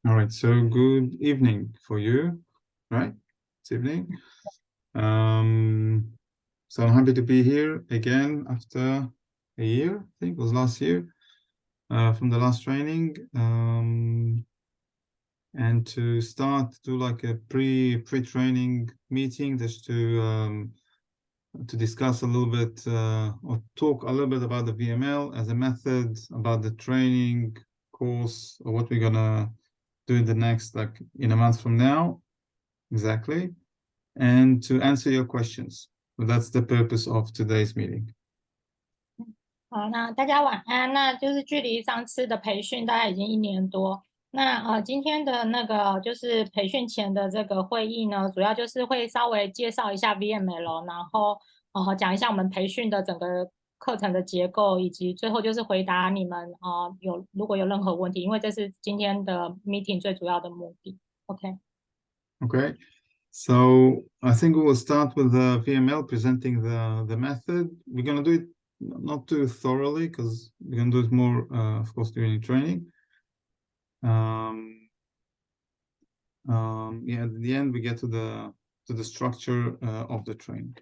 All right, so good evening for you, right? It's evening. So I'm happy to be here again after a year, I think it was last year, from the last training. And to start to like a pre-training meeting just to discuss a little bit or talk a little bit about the VML as a method, about the training course, or what we're gonna do in the next, like in a month from now, exactly, and to answer your questions. So that's the purpose of today's meeting. 好，那大家晚安。那就是距离上次的培训大概已经1年多。那今天的那个就是培训前的这个会议呢，主要就是会稍微介绍一下 VML，然后讲一下我们培训的整个课程的结构，以及最后就是回答你们如果有任何问题，因为这是今天的 meeting 最主要的目的。OK。Okay. So I think we will start with the VML presenting the method. We're going to do it not too thoroughly because we're going to do it more, of course, during training. Yeah, at the end we get to the structure of the training.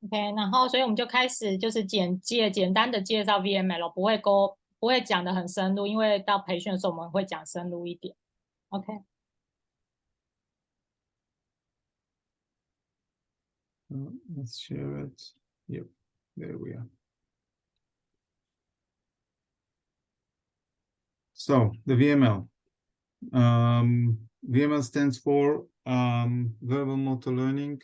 OK， 然后所以我们就开始就是简单的介绍 VML， 不会讲的很深入，因为到培训的时候我们会讲深入一点。OK。Let's share it. Yep, there we are. So the VML. VML stands for verbal motor learning,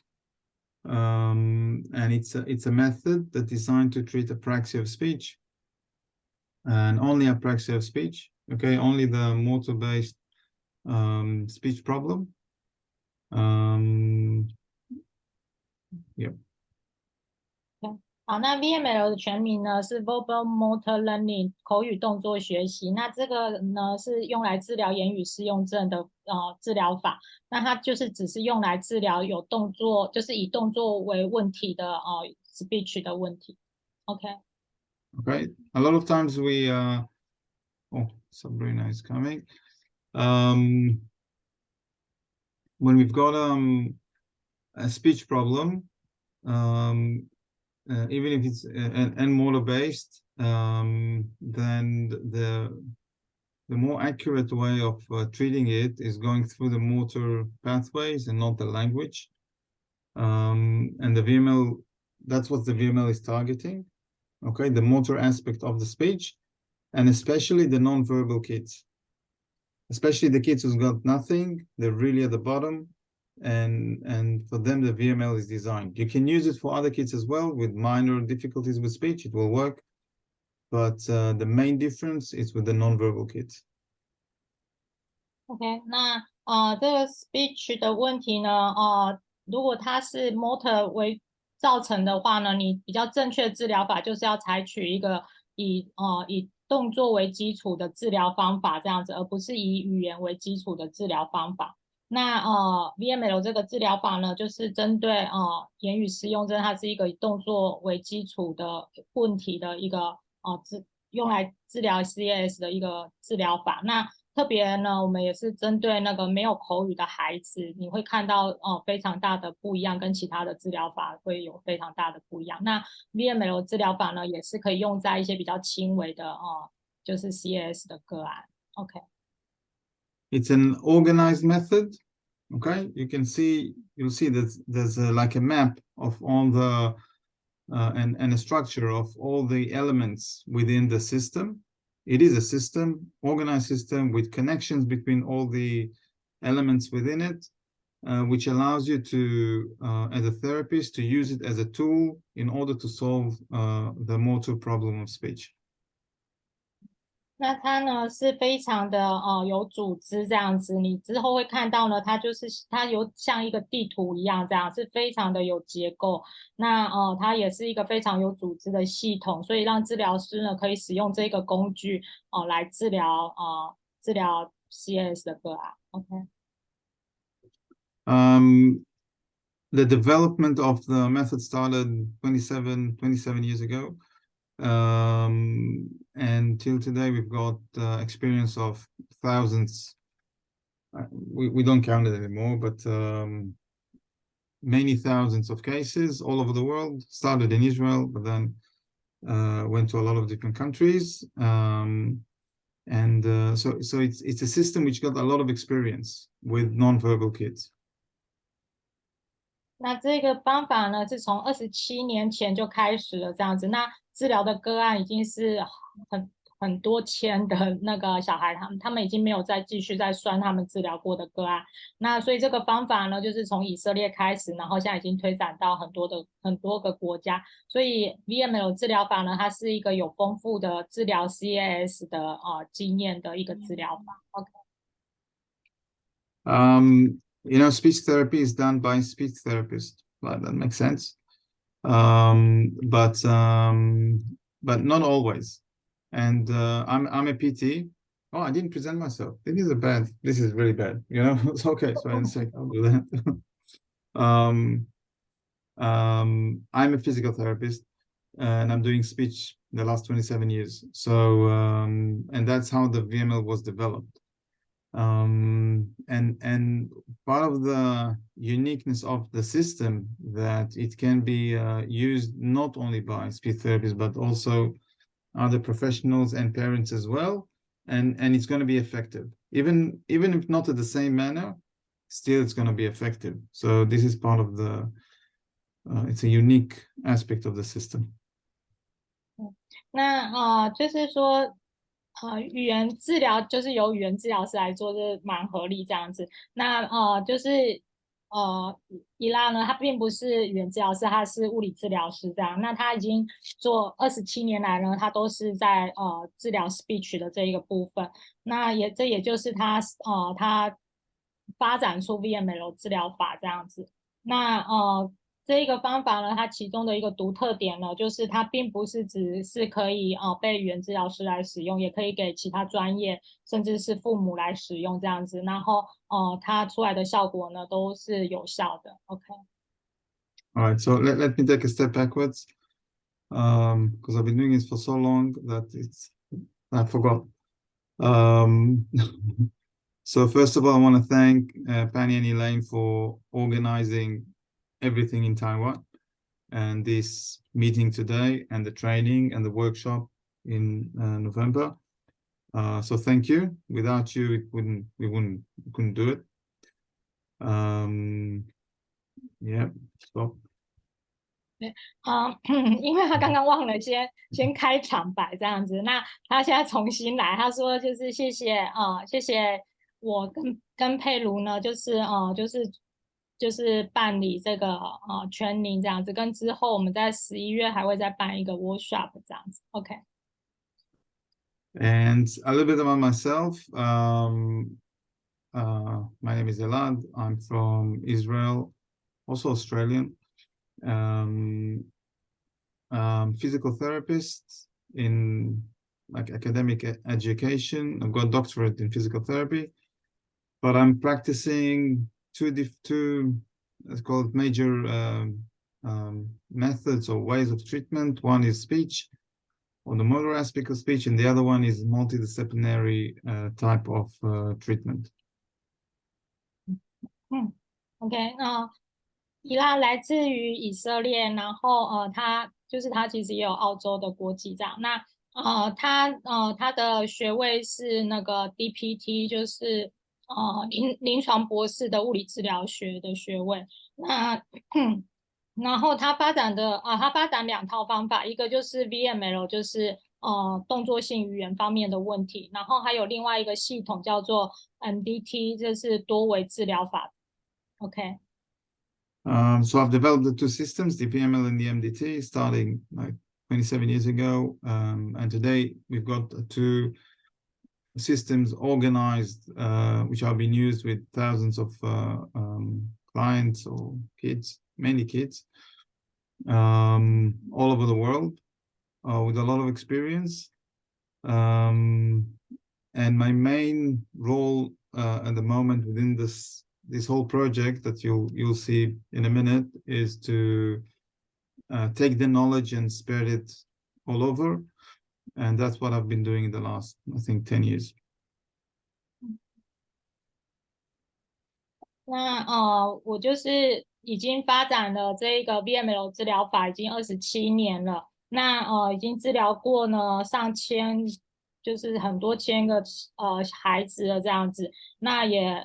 and it's a method that's designed to treat apraxia of speech, and only apraxia of speech. Okay, only the motor-based speech problem. Yep. 好，那 VML 的全名呢是 Verbal Motor Learning 口语动作学习。那这个呢是用来治疗言语失用症的治疗法。那它就是只是用来治疗有动作，就是以动作为问题的speech 的问题。OK。 Okay. A lot of times we oh, Sabrina is coming. When we've got a speech problem, even if it's and motor based, then the more accurate way of treating it is going through the motor pathways and not the language. And the VML, that's what the VML is targeting. Okay, the motor aspect of the speech, and especially the non-verbal kids, especially the kids who've got nothing. They're really at the bottom. And for them, the VML is designed. You can use it for other kids as well with minor difficulties with speech. It will work. But the main difference is with the non-verbal kids. OK， 那这个 speech 的问题呢，如果它是 motor 为造成的话呢，你比较正确的治疗法就是要采取一个以动作为基础的治疗方法这样子，而不是以语言为基础的治疗方法。那VML 这个治疗法呢，就是针对言语失用症，它是一个以动作为基础的问题的一个用来治疗 CAS 的一个治疗法。那特别呢，我们也是针对那个没有口语的孩子，你会看到非常大的不一样，跟其他的治疗法会有非常大的不一样。那 VML 治疗法呢，也是可以用在一些比较轻微的就是 CAS 的个案。OK。 It's an organized method. Okay, you'll see that there's like a map of all the and a structure of all the elements within the system. It is a system, organized system with connections between all the elements within it, which allows you to, as a therapist, to use it as a tool in order to solve the motor problem of speech. 那它呢是非常的有组织这样子，你之后会看到呢，它有像一个地图一样这样，是非常的有结构。那它也是一个非常有组织的系统，所以让治疗师呢可以使用这个工具来治疗CS 的个案。OK。 The development of the method started 27 years ago. And till today, we've got experience of thousands we don't count it anymore, but many thousands of cases all over the world. Started in Israel, but then went to a lot of different countries. So it's a system which got a lot of experience with nonverbal kids. 那这个方法呢，是从27年前就开始了这样子。那治疗的个案已经是很多千的那个小孩，他们已经没有再继续再算他们治疗过的个案。那所以这个方法呢，就是从以色列开始，然后现在已经推展到很多个国家。所以 VML 治疗法呢，它是一个有丰富的治疗 CAS 的经验的一个治疗法。OK。You know, speech therapy is done by speech therapists. That makes sense. But not always. And I'm a PT. Oh, I didn't present myself. This is really bad. You know, it's okay. So in a sec, I'll do that. I'm a physical therapist, and I'm doing speech the last 27 years. So and that's how the VML was developed. And part of the uniqueness of the system that it can be used not only by speech therapists but also other professionals and parents as well, and it's going to be effective, even if not in the same manner, still it's going to be effective. So this is part of the it's a unique aspect of the system. 那就是说，语言治疗就是由语言治疗师来做，是蛮合理这样子。那就是伊拉呢，他并不是语言治疗师，他是物理治疗师这样。那他已经做27年来呢，他都是在治疗 speech 的这一个部分。那这也就是他发展出 VML 治疗法这样子。那这一个方法呢，它其中的一个独特点呢，就是它并不是只是可以被语言治疗师来使用，也可以给其他专业甚至是父母来使用这样子。然后它出来的效果呢都是有效的。OK。All right, so let me take a step backwards, because I've been doing it for so long that I forgot. So first of all, I want to thank Penny and Elaine for organizing everything in Taiwan, and this meeting today, and the training and the workshop in November. So thank you. Without you, we couldn't do it. Yeah, stop. 因为他刚刚忘了先开场白这样子，那他现在重新来，他说就是谢谢我跟佩如呢，就是办理这个training这样子，跟之后我们在11月还会再办一个 workshop 这样子。OK。 And a little bit about myself. My name is Elad. I'm from Israel, also Australian. Physical therapist in like academic education. I've got a doctorate in physical therapy, but I'm practicing two let's call it major methods or ways of treatment. One is speech, or the motor aspect of speech, and the other one is multidisciplinary type of treatment. OK。伊拉来自于以色列，然后他其实也有澳洲的国籍这样。那他的学位是那个 DPT，就是临床博士的物理治疗学的学位。那然后他发展2套方法，一个就是 VML， 就是动作性语言方面的问题，然后还有另外一个系统叫做 MDT， 这是多维治疗法。OK。So I've developed the two systems, the VML and the MDT, starting like 27 years ago. And today we've got two systems organized, which are being used with thousands of clients or kids, mainly kids, all over the world, with a lot of experience. And my main role at the moment within this whole project that you'll see in a minute is to take the knowledge and spread it all over, and that's what I've been doing in the last, I think, 10 years. 那我就是已经发展了这个 VML 治疗法已经27年了。那已经治疗过呢上千，就是很多千个孩子了这样子。那也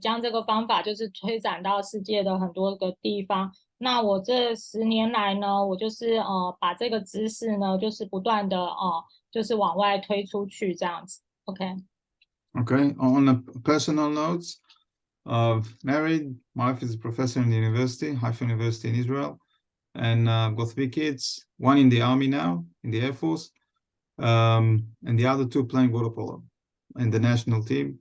将这个方法就是推展到世界的很多个地方。那我这10年来呢，我就是把这个知识呢，就是不断的就是往外推出去这样子。OK。Okay, on a personal note, married, my wife is a professor in the university, Haifa University in Israel, and I've got 3 kids, one in the army now, in the Air Force, and the other 2 playing water polo in the national team,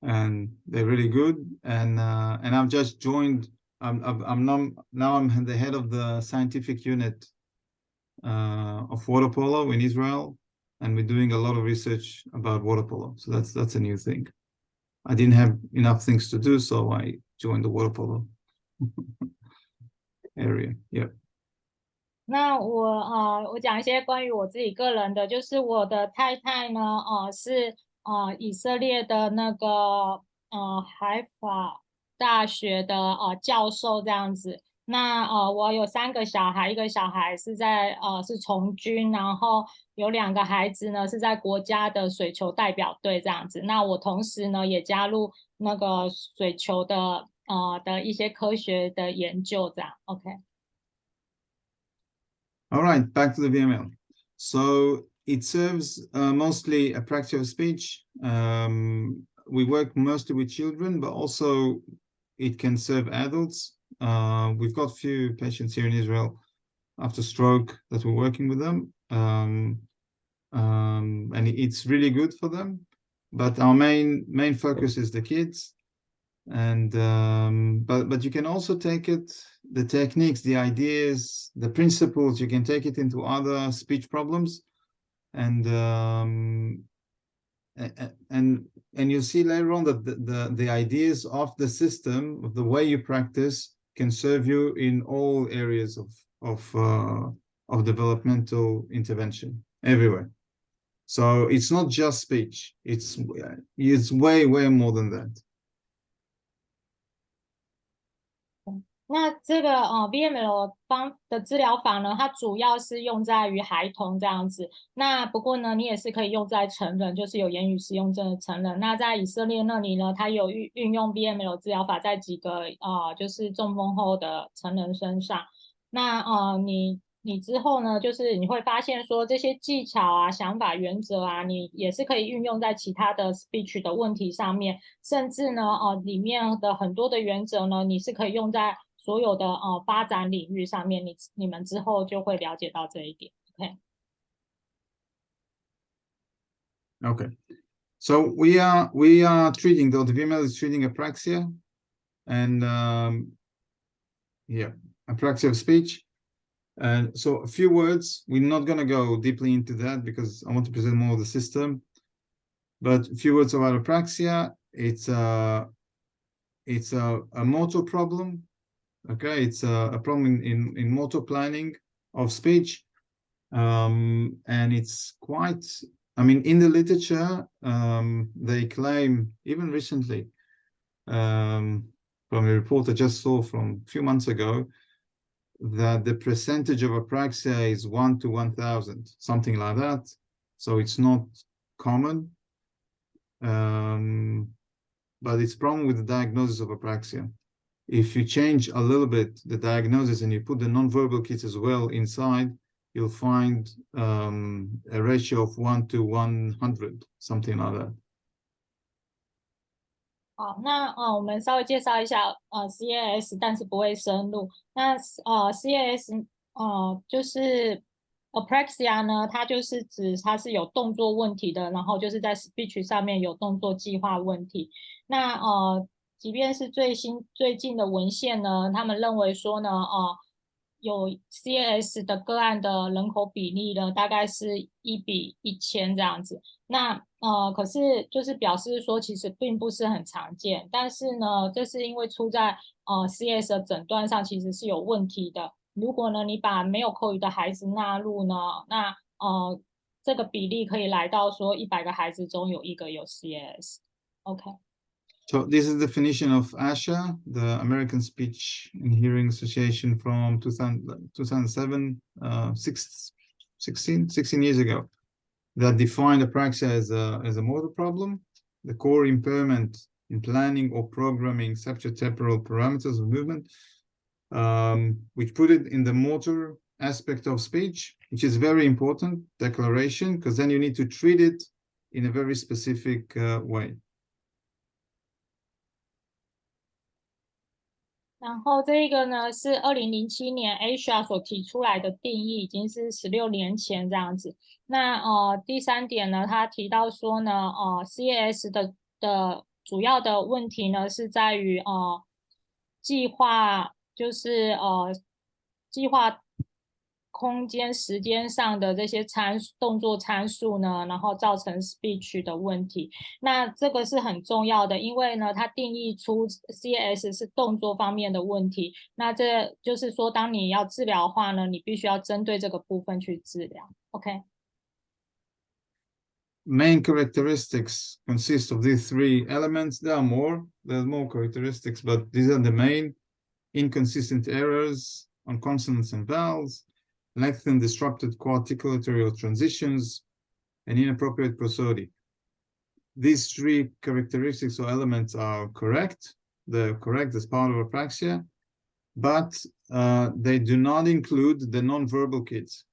and they're really good. And I've just joined. I'm now I'm the head of the scientific unit of water polo in Israel, and we're doing a lot of research about water polo. So that's a new thing. I didn't have enough things to do, so I joined the water polo area. Yeah. 那我讲一些关于我自己个人的，就是我的太太呢，是以色列的那个海法大学的教授这样子。那我有3个小孩，一个小孩是从军，然后有2个孩子呢是在国家的水球代表队这样子。那我同时呢也加入那个水球的一些科学的研究这样。OK。All right, back to the VML. So it serves mostly apraxia of speech. We work mostly with children, but also it can serve adults. We've got few patients here in Israel after stroke that we're working with them, and it's really good for them. But our main focus is the kids. And but you can also take it, the techniques, the ideas, the principles, you can take it into other speech problems. And and you'll see later on that the ideas of the system, of the way you practice, can serve you in all areas of developmental intervention everywhere. So it's not just speech, it's way more than that. 那这个VML 的治疗法呢，它主要是用在于孩童这样子。那不过呢，你也是可以用在成人，就是有言语使用症的成人。那在以色列那里呢，它有运用 VML 治疗法在几个就是中风后的成人身上。那你之后呢，就是你会发现说这些技巧啊、想法、原则啊，你也是可以运用在其他的 speech 的问题上面，甚至呢，里面的很多的原则呢，你是可以用在所有的发展领域上面，你们之后就会了解到这一点。OK。Okay. So we are treating, though the VML is treating apraxia, and yeah, apraxia of speech. And so a few words. We're not going to go deeply into that because I want to present more of the system. But a few words about apraxia. It's a motor problem. Okay, it's a problem in motor planning of speech, and it's quite. I mean, in the literature, they claim, even recently, from a report I just saw from a few months ago, that the percentage of apraxia is 1 to 1,000, something like that. So it's not common, but it's a problem with the diagnosis of apraxia. If you change a little bit the diagnosis and you put the nonverbal kits as well inside, you'll find a ratio of 1 to 100, something like that. 好，那我们稍微介绍一下CAS，但是不会深入。那CAS 就是 apraxia 呢，它就是指它是有动作问题的，然后就是在 speech 上面有动作计划问题。那即便是最近的文献呢，他们认为说呢，有 CAS 的个案的人口比例呢，大概是1:1000这样子。那可是就是表示说，其实并不是很常见，但是呢，这是因为出在CS 的诊断上其实是有问题的。如果呢你把没有口语的孩子纳入呢，那这个比例可以来到说100个孩子中有1个有 CS。OK。So this is the definition of ASHA, the American Speech and Hearing Association from 2007, 16 years ago, that defined apraxia as a motor problem, the core impairment in planning or programming septotemporal parameters of movement, which put it in the motor aspect of speech, which is very important declaration, because then you need to treat it in a very specific way. 然后这个呢是2007年 Asia 所提出来的定义，已经是16年前这样子。那第3点呢，他提到说呢，CAS 的主要的问题呢是在于计划，就是计划空间、时间上的这些动作参数呢，然后造成 speech 的问题。那这个是很重要的，因为呢，它定义出 CAS 是动作方面的问题。那这就是说，当你要治疗的话呢，你必须要针对这个部分去治疗。OK。 Main characteristics consist of these 3 elements. There's more characteristics, but these are the main: inconsistent errors on consonants and vowels, lengthened disrupted co-articulatory transitions, and inappropriate prosody. These 3 characteristics or elements are correct. They're correct as part of apraxia, but they do not include the non-verbal kids,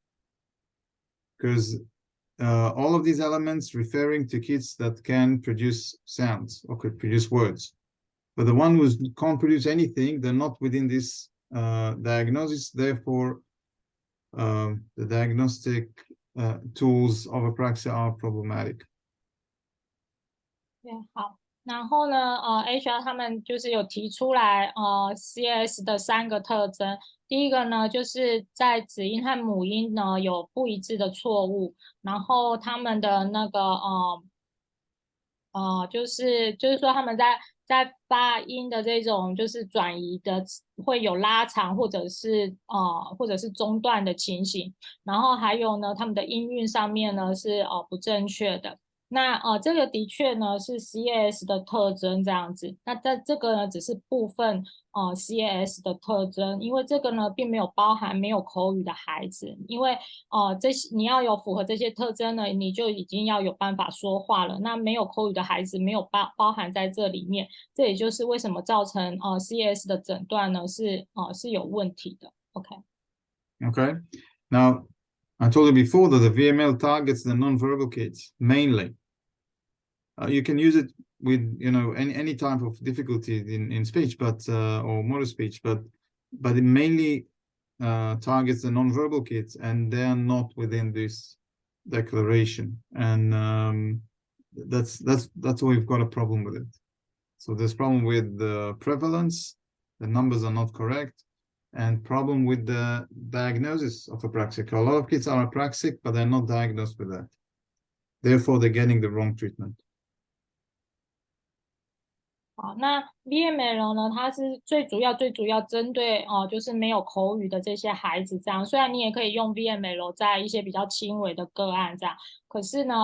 because all of these elements referring to kids that can produce sounds or could produce words. But the one who can't produce anything, they're not within this diagnosis. Therefore, the diagnostic tools of apraxia are problematic. 对，好。然后呢，HR 他们就是有提出来CAS 的3个特征。第一个呢，就是在子音和母音呢有不一致的错误，然后他们的那个就是说他们在发音的这种就是转移的会有拉长或者是中断的情形，然后还有呢，他们的音韵上面呢是不正确的。那这个的确呢是 CAS 的特征这样子。那在这个呢只是部分CAS 的特征，因为这个呢并没有包含没有口语的孩子，因为这些你要有符合这些特征呢，你就已经要有办法说话了。那没有口语的孩子没有包含在这里面，这也就是为什么造成CAS 的诊断呢是有问题的。OK. Okay. Now, I told you before that the VML targets the non-verbal kids mainly. You can use it with any type of difficulty in speech, but or motor speech, but it mainly targets the non-verbal kids, and they are not within this declaration, and that's why we've got a problem with it. So there's problem with the prevalence, the numbers are not correct, and problem with the diagnosis of apraxic. A lot of kids are apraxic, but they're not diagnosed with that. Therefore, they're getting the wrong treatment. 好，那 VML 呢？它是最主要针对就是没有口语的这些孩子这样。虽然你也可以用 VML 在一些比较轻微的个案这样，可是呢，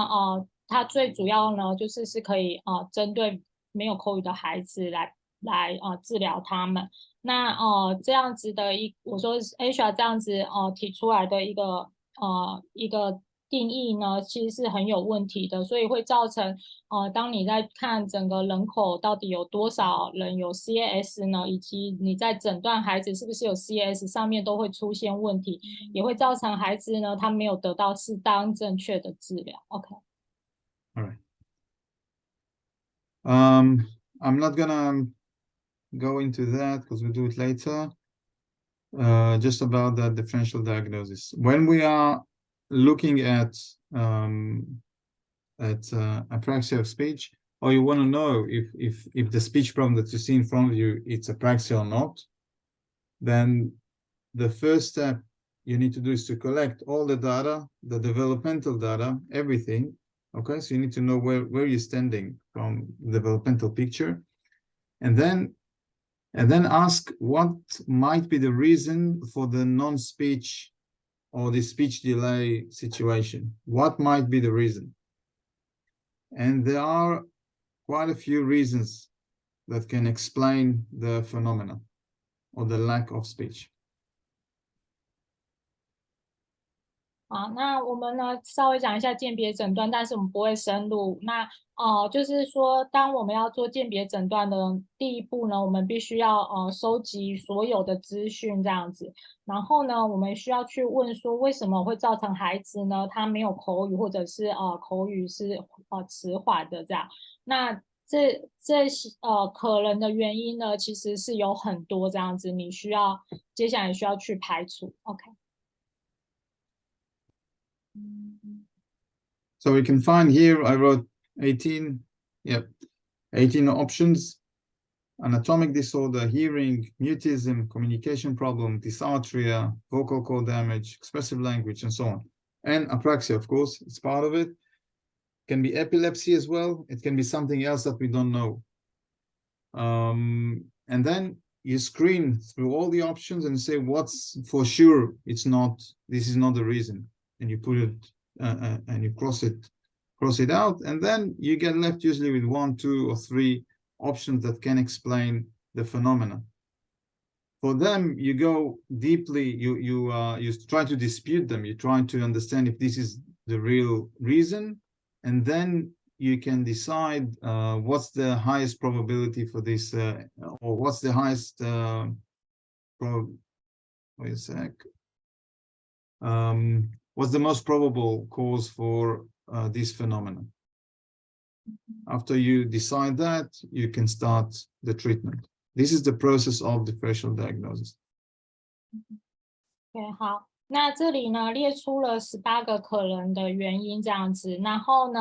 它最主要呢就是可以针对没有口语的孩子来治疗他们。那这样子的我说 Asia 这样子提出来的一个定义呢，其实是很有问题的，所以会造成当你在看整个人口到底有多少人有 CAS 呢，以及你在诊断孩子是不是有 CAS 上面都会出现问题，也会造成孩子呢他没有得到适当正确的治疗。OK. All right. I'm not gonna go into that because we'll do it later. Just about the differential diagnosis. When we are looking at apraxia of speech, or you want to know if the speech problem that you see in front of you it's apraxia or not, then the first step you need to do is to collect all the data, the developmental data, everything. Okay, so you need to know where you're standing from the developmental picture, and then ask what might be the reason for the non-speech or the speech delay situation. What might be the reason? And there are quite a few reasons that can explain the phenomena or the lack of speech. 好，那我们呢稍微讲一下鉴别诊断，但是我们不会深入。那就是说，当我们要做鉴别诊断的第一步呢，我们必须要收集所有的资讯这样子。然后呢，我们需要去问说，为什么会造成孩子呢他没有口语，或者是口语是迟缓的这样。那这些可能的原因呢，其实是有很多这样子，你需要接下来需要去排除。OK。So we can find here, I wrote 18, yep, 18 options: anatomic disorder, hearing, mutism, communication problem, dysarthria, vocal cord damage, expressive language, and so on. And apraxia, of course, it's part of it. Can be epilepsy as well. It can be something else that we don't know. And then you screen through all the options and say what's for sure it's not, this is not the reason, and you put it and you cross it out, and then you get left usually with 1, 2, or 3 options that can explain the phenomena. For them, you go deeply, you try to dispute them, you try to understand if this is the real reason, and then you can decide what's the highest probability for this, or what's the highest wait a sec. What's the most probable cause for this phenomenon? After you decide that, you can start the treatment. This is the process of differential diagnosis. 对，好，那这里呢列出了18个可能的原因这样子，然后呢，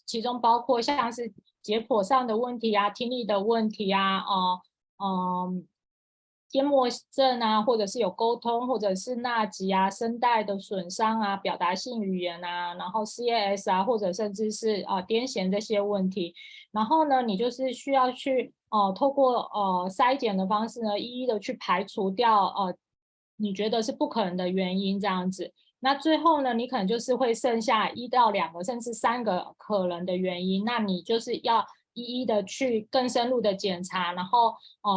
其中包括像是解剖上的问题啊、听力的问题啊、缄默症啊，或者是有沟通，或者是纳吉啊、声带的损伤啊、表达性语言啊，然后 CAS 啊，或者甚至是癫痫这些问题。然后呢，你就是需要去透过筛检的方式呢，一一的去排除掉你觉得是不可能的原因这样子。那最后呢，你可能就是会剩下1到2个甚至3个可能的原因，那你就是要一一的去更深入的检查，然后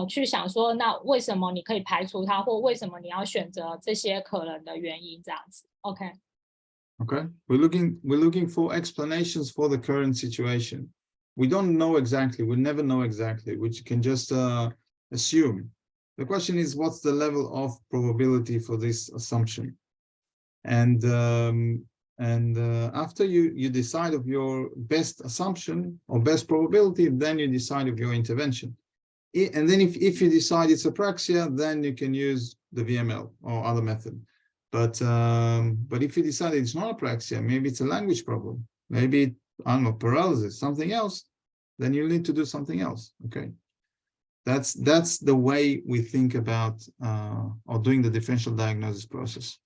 去想说，那为什么你可以排除它，或为什么你要选择这些可能的原因这样子。OK。 Okay, we're looking for explanations for the current situation. We don't know exactly, we'll never know exactly, which can just assume. The question is, what's the level of probability for this assumption? And after you decide of your best assumption or best probability, then you decide of your intervention. And then if you decide it's apraxia, then you can use the VML or other method. But if you decide it's not apraxia, maybe it's a language problem, maybe, I don't know, paralysis, something else, then you need to do something else. Okay, that's the way we think about or doing the differential diagnosis process.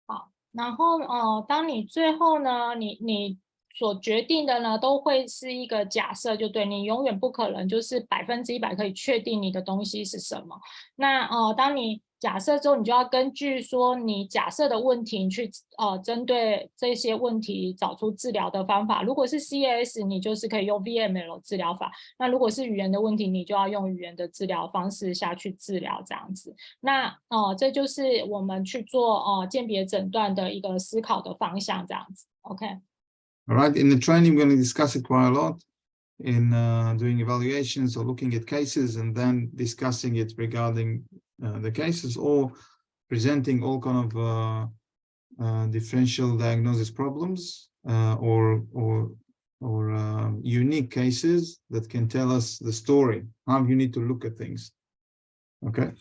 好，然后当你最后呢，你所决定的呢，都会是一个假设，就对，你永远不可能就是100%可以确定你的东西是什么。那当你假设之后，你就要根据说你假设的问题，你去针对这些问题找出治疗的方法。如果是 CAS， 你就是可以用 VML 治疗法。那如果是语言的问题，你就要用语言的治疗方式下去治疗这样子。那这就是我们去做鉴别诊断的一个思考的方向这样子。OK。 All right, in the training, we're going to discuss it quite a lot in doing evaluations or looking at cases and then discussing it regarding the cases, or presenting all kind of differential diagnosis problems or unique cases that can tell us the story, how you need to look at things. Okay.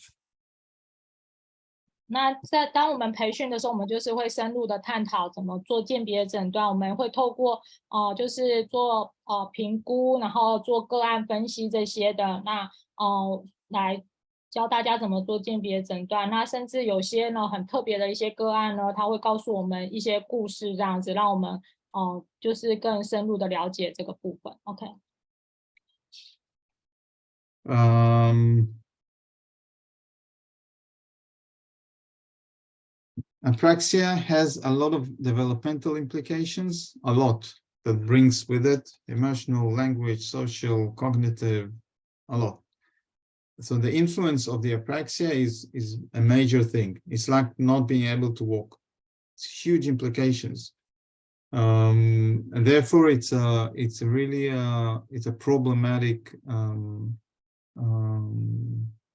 那当我们培训的时候，我们就是会深入的探讨怎么做鉴别诊断。我们会透过就是做评估，然后做个案分析这些的，那来教大家怎么做鉴别诊断。那甚至有些呢很特别的一些个案呢，他会告诉我们一些故事，这样子让我们就是更深入的了解这个部分。OK。Apraxia has a lot of developmental implications, a lot. that brings with it emotional, language, social, cognitive, a lot. So the influence of the apraxia is a major thing. It's like not being able to walk. It's huge implications. And therefore it's a really it's a problematic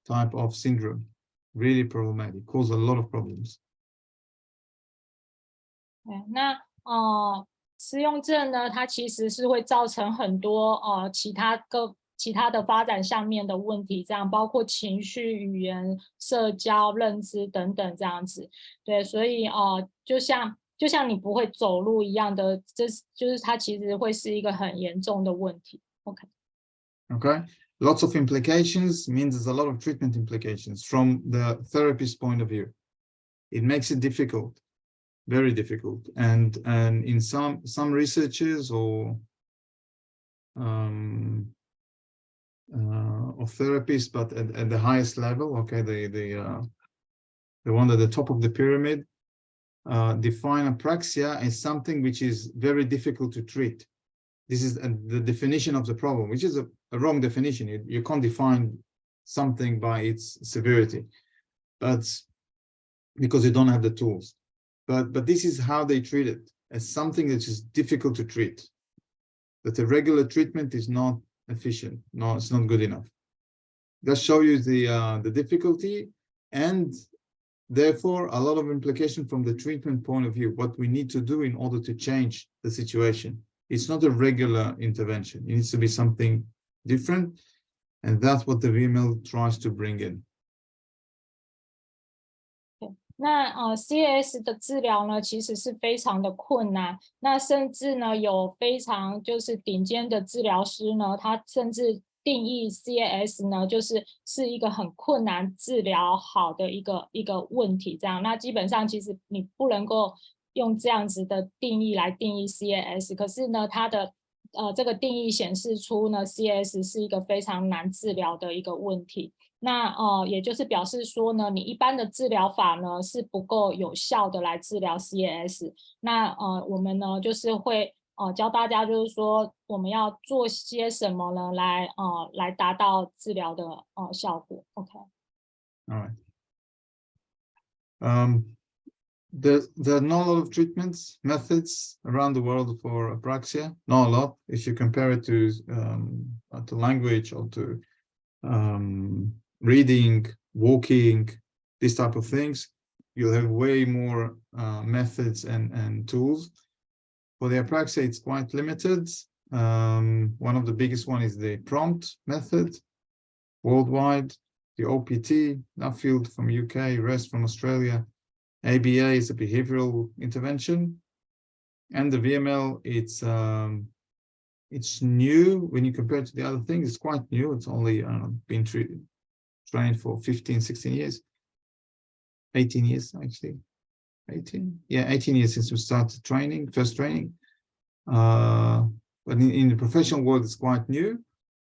type of syndrome, really problematic, cause a lot of problems. 那失用症呢，它其实是会造成很多其他的发展上面的问题，这样包括情绪、语言、社交、认知等等这样子。对，所以就像你不会走路一样的，就是它其实会是一个很严重的问题。Okay. Lots of implications means there's a lot of treatment implications from the therapist point of view. It makes it difficult, very difficult. And in some researchers or of therapists, but at the highest level, okay, the one at the top of the pyramid, define apraxia as something which is very difficult to treat. This is the definition of the problem, which is a wrong definition. You can't define something by its severity, but because you don't have the tools. But this is how they treat it, as something that is difficult to treat. That a regular treatment is not efficient. No, it's not good enough. That shows you the difficulty, and therefore a lot of implication from the treatment point of view, what we need to do in order to change the situation. It's not a regular intervention. It needs to be something different, and that's what the VML tries to bring in. 那CAS 的治疗呢，其实是非常的困难。那甚至呢，有非常就是顶尖的治疗师呢，他甚至定义 CAS 呢，是一个很困难治疗好的一个问题。这样，那基本上其实你不能够用这样子的定义来定义 CAS， 可是呢，它的这个定义显示出呢 ，CAS 是一个非常难治疗的一个问题。那也就是表示说呢，你一般的治疗法呢是不够有效的来治疗 CAS。那我们呢就是会教大家，就是说我们要做些什么呢，来达到治疗的效果。OK。All right. There are not a lot of treatments, methods around the world for apraxia. Not a lot. If you compare it to language or to reading, walking, these type of things, you'll have way more methods and tools. For the apraxia, it's quite limited. One of the biggest one is the prompt method worldwide, the OPT, Nuffield from UK, REST from Australia. ABA is a behavioral intervention, and the VML, it's new when you compare it to the other things. It's quite new. It's only been trained for 15, 16 years, 18 years actually, 18 years since we started training, first training. But in the professional world, it's quite new,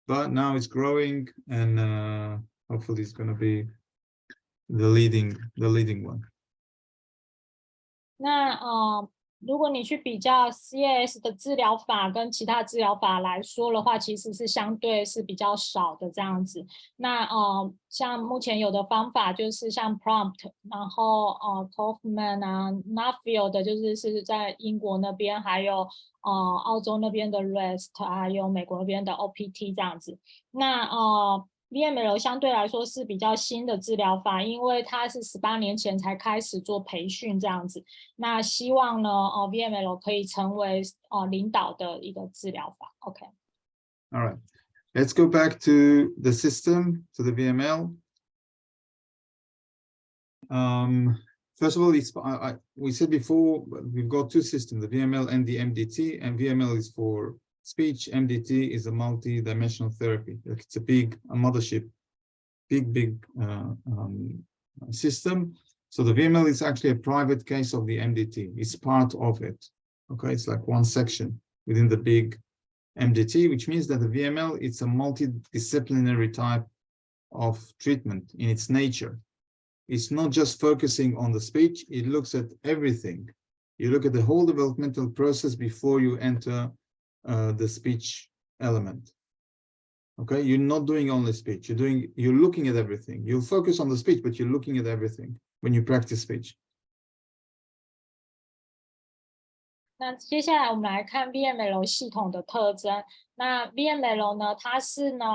but now it's growing, and hopefully it's going to be the leading one. 那如果你去比较 CAS 的治疗法跟其他治疗法来说的话，其实是相对是比较少的这样子。那像目前有的方法就是像 prompt， 然后Kaufman 啊 Nuffield 就是在英国那边，还有澳洲那边的 REST， 还有美国那边的 OPT 这样子。那VML 相对来说是比较新的治疗法，因为它是18年前才开始做培训这样子。那希望呢VML 可以成为领导的一个治疗法。OK。All right. Let's go back to the system, to the VML. First of all, we said before, we've got two systems, the VML and the MDT, and VML is for speech, MDT is a multi-dimensional therapy. It's a mothership, big system. So the VML is actually a private case of the MDT. It's part of it. Okay, it's like one section within the big MDT, which means that the VML, it's a multidisciplinary type of treatment in its nature. It's not just focusing on the speech, it looks at everything. You look at the whole developmental process before you enter the speech element. Okay, you're not doing only speech. You're looking at everything. You focus on the speech, but you're looking at everything when you practice speech. 那接下来我们来看 VML 系统的特征。那 VML 呢，它是呢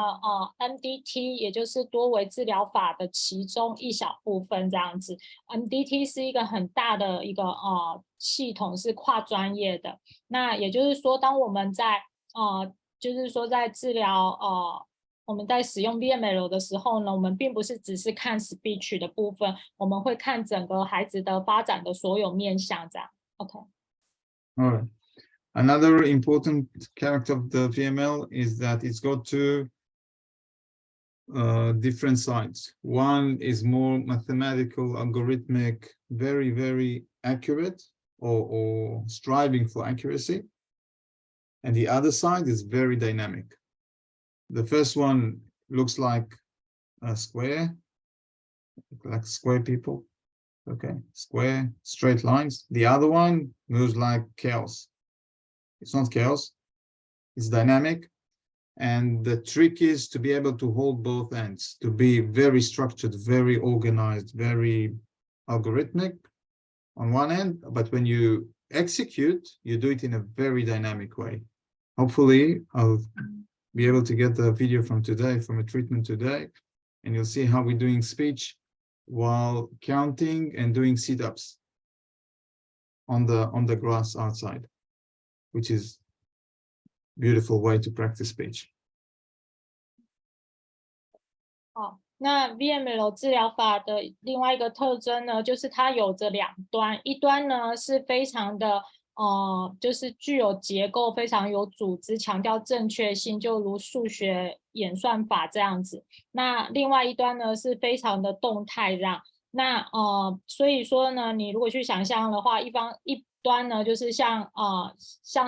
MDT， 也就是多维治疗法的其中一小部分这样子。MDT 是一个很大的一个系统，是跨专业的。那也就是说，当我们在就是说在治疗我们在使用 VML 的时候呢，我们并不是只是看 speech 的部分，我们会看整个孩子的发展的所有面向这样。OK。All right. Another important character of the VML is that it's got two different sides. One is more mathematical, algorithmic, very, very accurate, or striving for accuracy. And the other side is very dynamic. The first one looks like a square, like square people. Okay, square, straight lines. The other one moves like chaos. It's not chaos, it's dynamic. And the trick is to be able to hold both ends, to be very structured, very organized, very algorithmic on one end, but when you execute, you do it in a very dynamic way. Hopefully, I'll be able to get the video from today, from a treatment today, and you'll see how we're doing speech while counting and doing sit-ups on the grass outside, which is a beautiful way to practice speech. 好，那 VML 治疗法的另外一个特征呢，就是它有着两端，一端呢是非常的就是具有结构，非常有组织，强调正确性，就如数学演算法这样子。那另外一端呢是非常的动态这样。那所以说呢，你如果去想象的话，一端呢就是像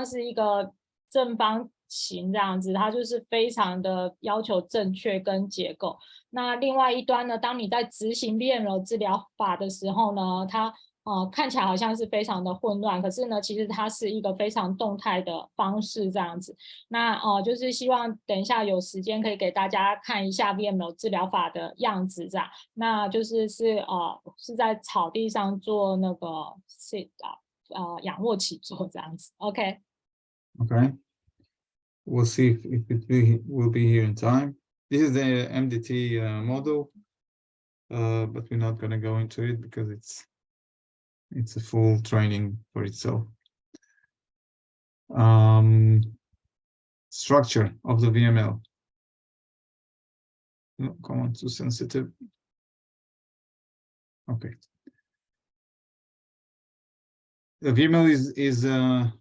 是一个正方形这样子，它就是非常的要求正确跟结构。那另外一端呢，当你在执行 VML 治疗法的时候呢，它看起来好像是非常的混乱，可是呢，其实它是一个非常动态的方式这样子。那就是希望等一下有时间可以给大家看一下 VML 治疗法的样子这样。那就是是在草地上做那个 sit up 仰卧起坐这样子。OK。Okay. We'll see if it will be here in time. This is the MDT model, but we're not going to go into it because it's a full training for itself. Structure of the VML. No, come on, too sensitive. Okay. The VML is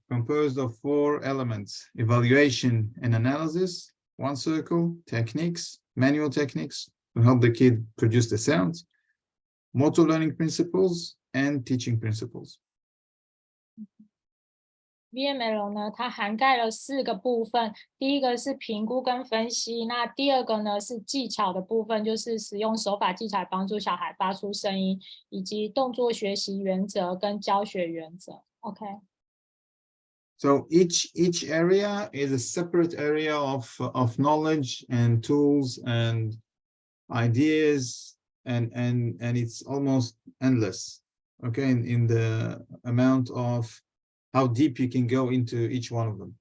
composed of 4 elements: evaluation and analysis, 1 circle, techniques, manual techniques to help the kid produce the sounds, motor learning principles, and teaching principles. VML 呢，它涵盖了4个部分，第一个是评估跟分析，那第二个呢是技巧的部分，就是使用手法技巧帮助小孩发出声音，以及动作学习原则跟教学原则。OK。So each area is a separate area of knowledge and tools and ideas, and it's almost endless. Okay, in the amount of how deep you can go into each one of them.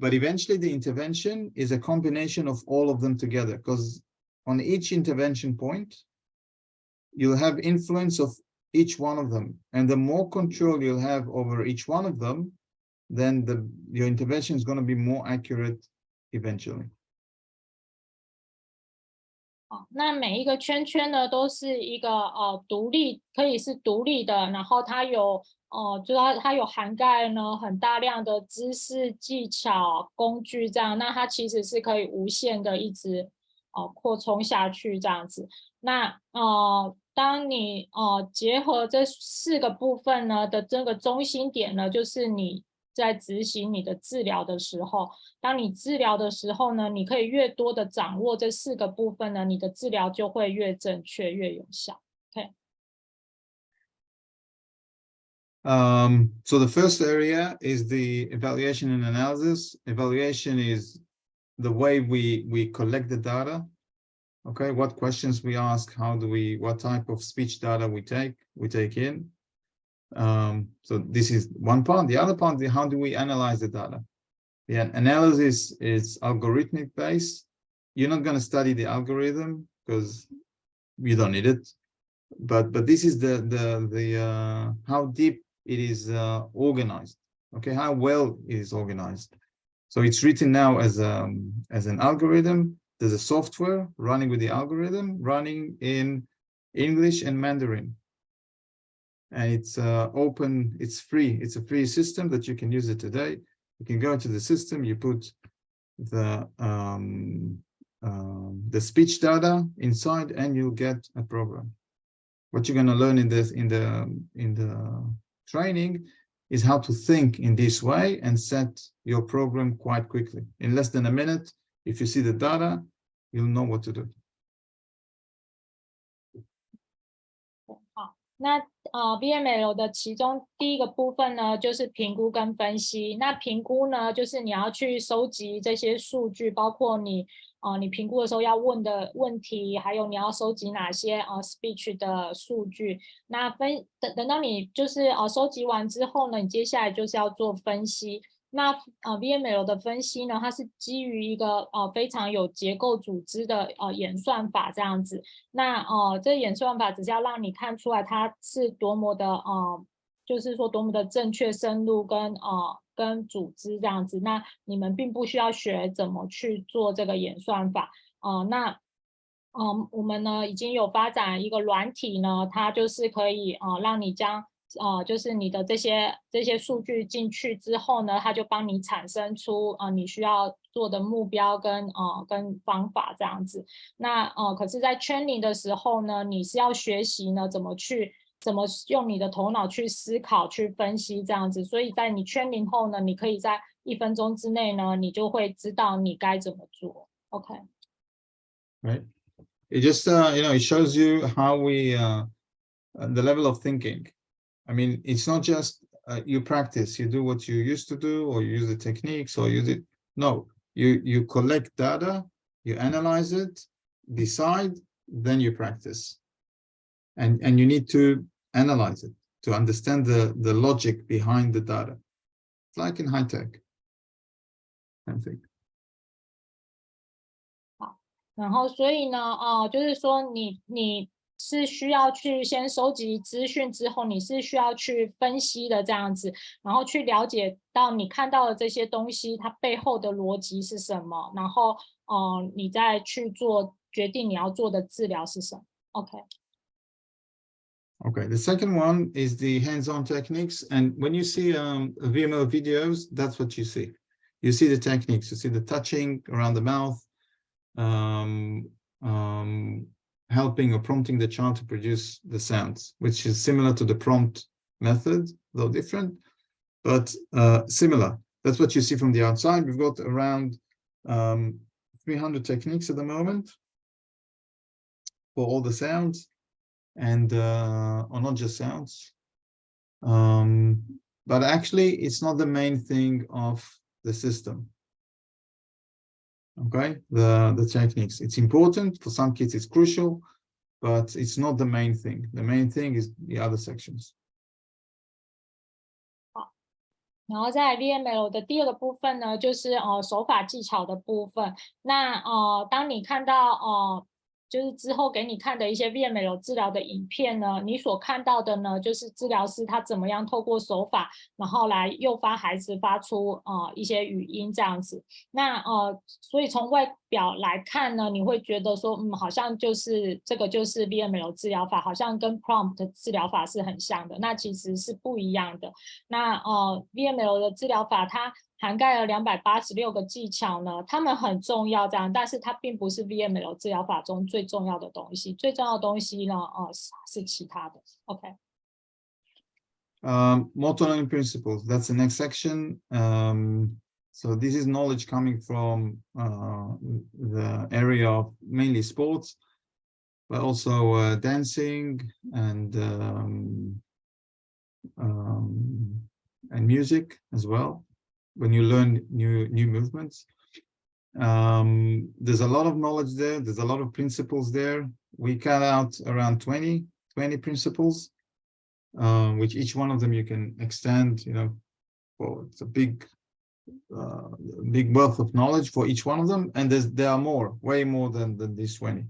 But eventually the intervention is a combination of all of them together, because on each intervention point, you'll have influence of each one of them. And the more control you'll have over each one of them, then your intervention is going to be more accurate eventually. 那每一个圈圈呢，都是一个独立，可以是独立的，然后它有就是它有涵盖呢很大量的知识、技巧、工具这样，那它其实是可以无限的一直扩充下去这样子。那当你结合这4个部分呢的这个中心点呢，就是你在执行你的治疗的时候，当你治疗的时候呢，你可以越多的掌握这4个部分呢，你的治疗就会越正确、越有效。OK。So the first area is the evaluation and analysis. Evaluation is the way we collect the data. Okay, what questions we ask, what type of speech data we take in. So this is one part. The other part is how do we analyze the data? The analysis is algorithmic based. You're not going to study the algorithm because you don't need it. But this is the how deep it is organized. Okay, how well it is organized. So it's written now as an algorithm. There's a software running with the algorithm, running in English and Mandarin. And it's open, it's free. It's a free system that you can use it today. You can go into the system, you put the speech data inside, and you'll get a program. What you're going to learn in the training is how to think in this way and set your program quite quickly. In less than a minute, if you see the data, you'll know what to do. 好，那VML 的其中第一个部分呢，就是评估跟分析。那评估呢，就是你要去收集这些数据，包括你评估的时候要问的问题，还有你要收集哪些speech 的数据。那等到你就是收集完之后呢，你接下来就是要做分析。那VML 的分析呢，它是基于一个非常有结构组织的演算法这样子。那这演算法只是要让你看出来它是多么的就是说多么的正确、深入跟组织这样子。那你们并不需要学怎么去做这个演算法我们呢已经有发展一个软体呢，它就是可以让你将就是你的这些数据进去之后呢，它就帮你产生出你需要做的目标跟方法这样子。那可是在 training 的时候呢，你是要学习呢怎么用你的头脑去思考、去分析这样子。所以在你 training 后呢，你可以在1分钟之内呢，你就会知道你该怎么做。OK。Right. It just it shows you how the level of thinking. I mean, it's not just you practice, you do what you used to do, or you use the techniques, or use it. No, you collect data, you analyze it, decide, then you practice. And you need to analyze it to understand the logic behind the data. It's like in high tech, I think. 然后，所以呢，就是说你是需要去先收集资讯之后，你是需要去分析的这样子，然后去了解到你看到的这些东西，它背后的逻辑是什么，然后你再去做决定你要做的治疗是什么。OK。Okay, the second one is the hands-on techniques. And when you see VML videos, that's what you see. You see the techniques, you see the touching around the mouth, helping or prompting the child to produce the sounds, which is similar to the prompt method, though different, but similar. That's what you see from the outside. We've got around 300 techniques at the moment for all the sounds, and or not just sounds. But actually, it's not the main thing of the system. Okay, the techniques. It's important for some kids. It's crucial, but it's not the main thing. The main thing is the other sections. 然后在 VML 的第二个部分呢，就是手法技巧的部分。那当你看到就是之后给你看的一些 VML 治疗的影片呢，你所看到的呢，就是治疗师他怎么样透过手法，然后来诱发孩子发出一些语音这样子。那所以从外表来看呢，你会觉得说，好像就是这个就是 VML 治疗法，好像跟 prompt 治疗法是很像的。那其实是不一样的。那VML 的治疗法它涵盖了286个技巧呢，它们很重要这样，但是它并不是 VML 治疗法中最重要的东西。最重要的东西呢，是其他的。OK。Motor learning principles. That's the next section. So this is knowledge coming from the area of mainly sports, but also dancing and and music as well. When you learn new movements, there's a lot of knowledge there. There's a lot of principles there. We cut out around 20 principles, which each one of them you can extend. Well, it's a big wealth of knowledge for each one of them, and there are more, way more than these 20.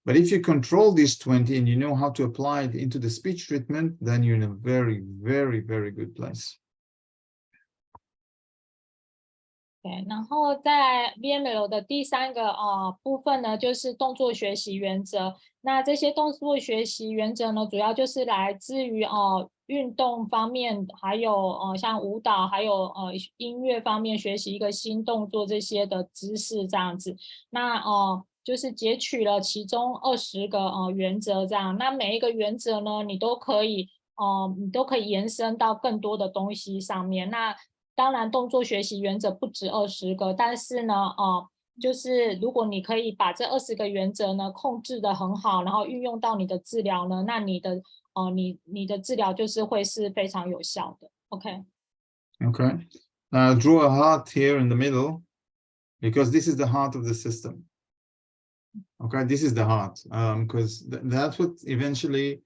But if you control these 20 and you know how to apply it into the speech treatment, then you're in a very, very, very good place. 对，然后在 VML 的第三个部分呢，就是动作学习原则。那这些动作学习原则呢，主要就是来自于运动方面，还有像舞蹈，还有音乐方面学习一个新动作这些的知识这样子。那就是截取了其中20个原则这样。那每一个原则呢，你都可以延伸到更多的东西上面。那当然，动作学习原则不止20个，但是呢，就是如果你可以把这20个原则呢控制得很好，然后运用到你的治疗呢，那你的治疗就是会是非常有效的。OK. Okay. Now draw a heart here in the middle, because this is the heart of the system. Okay, this is the heart, because that's what eventually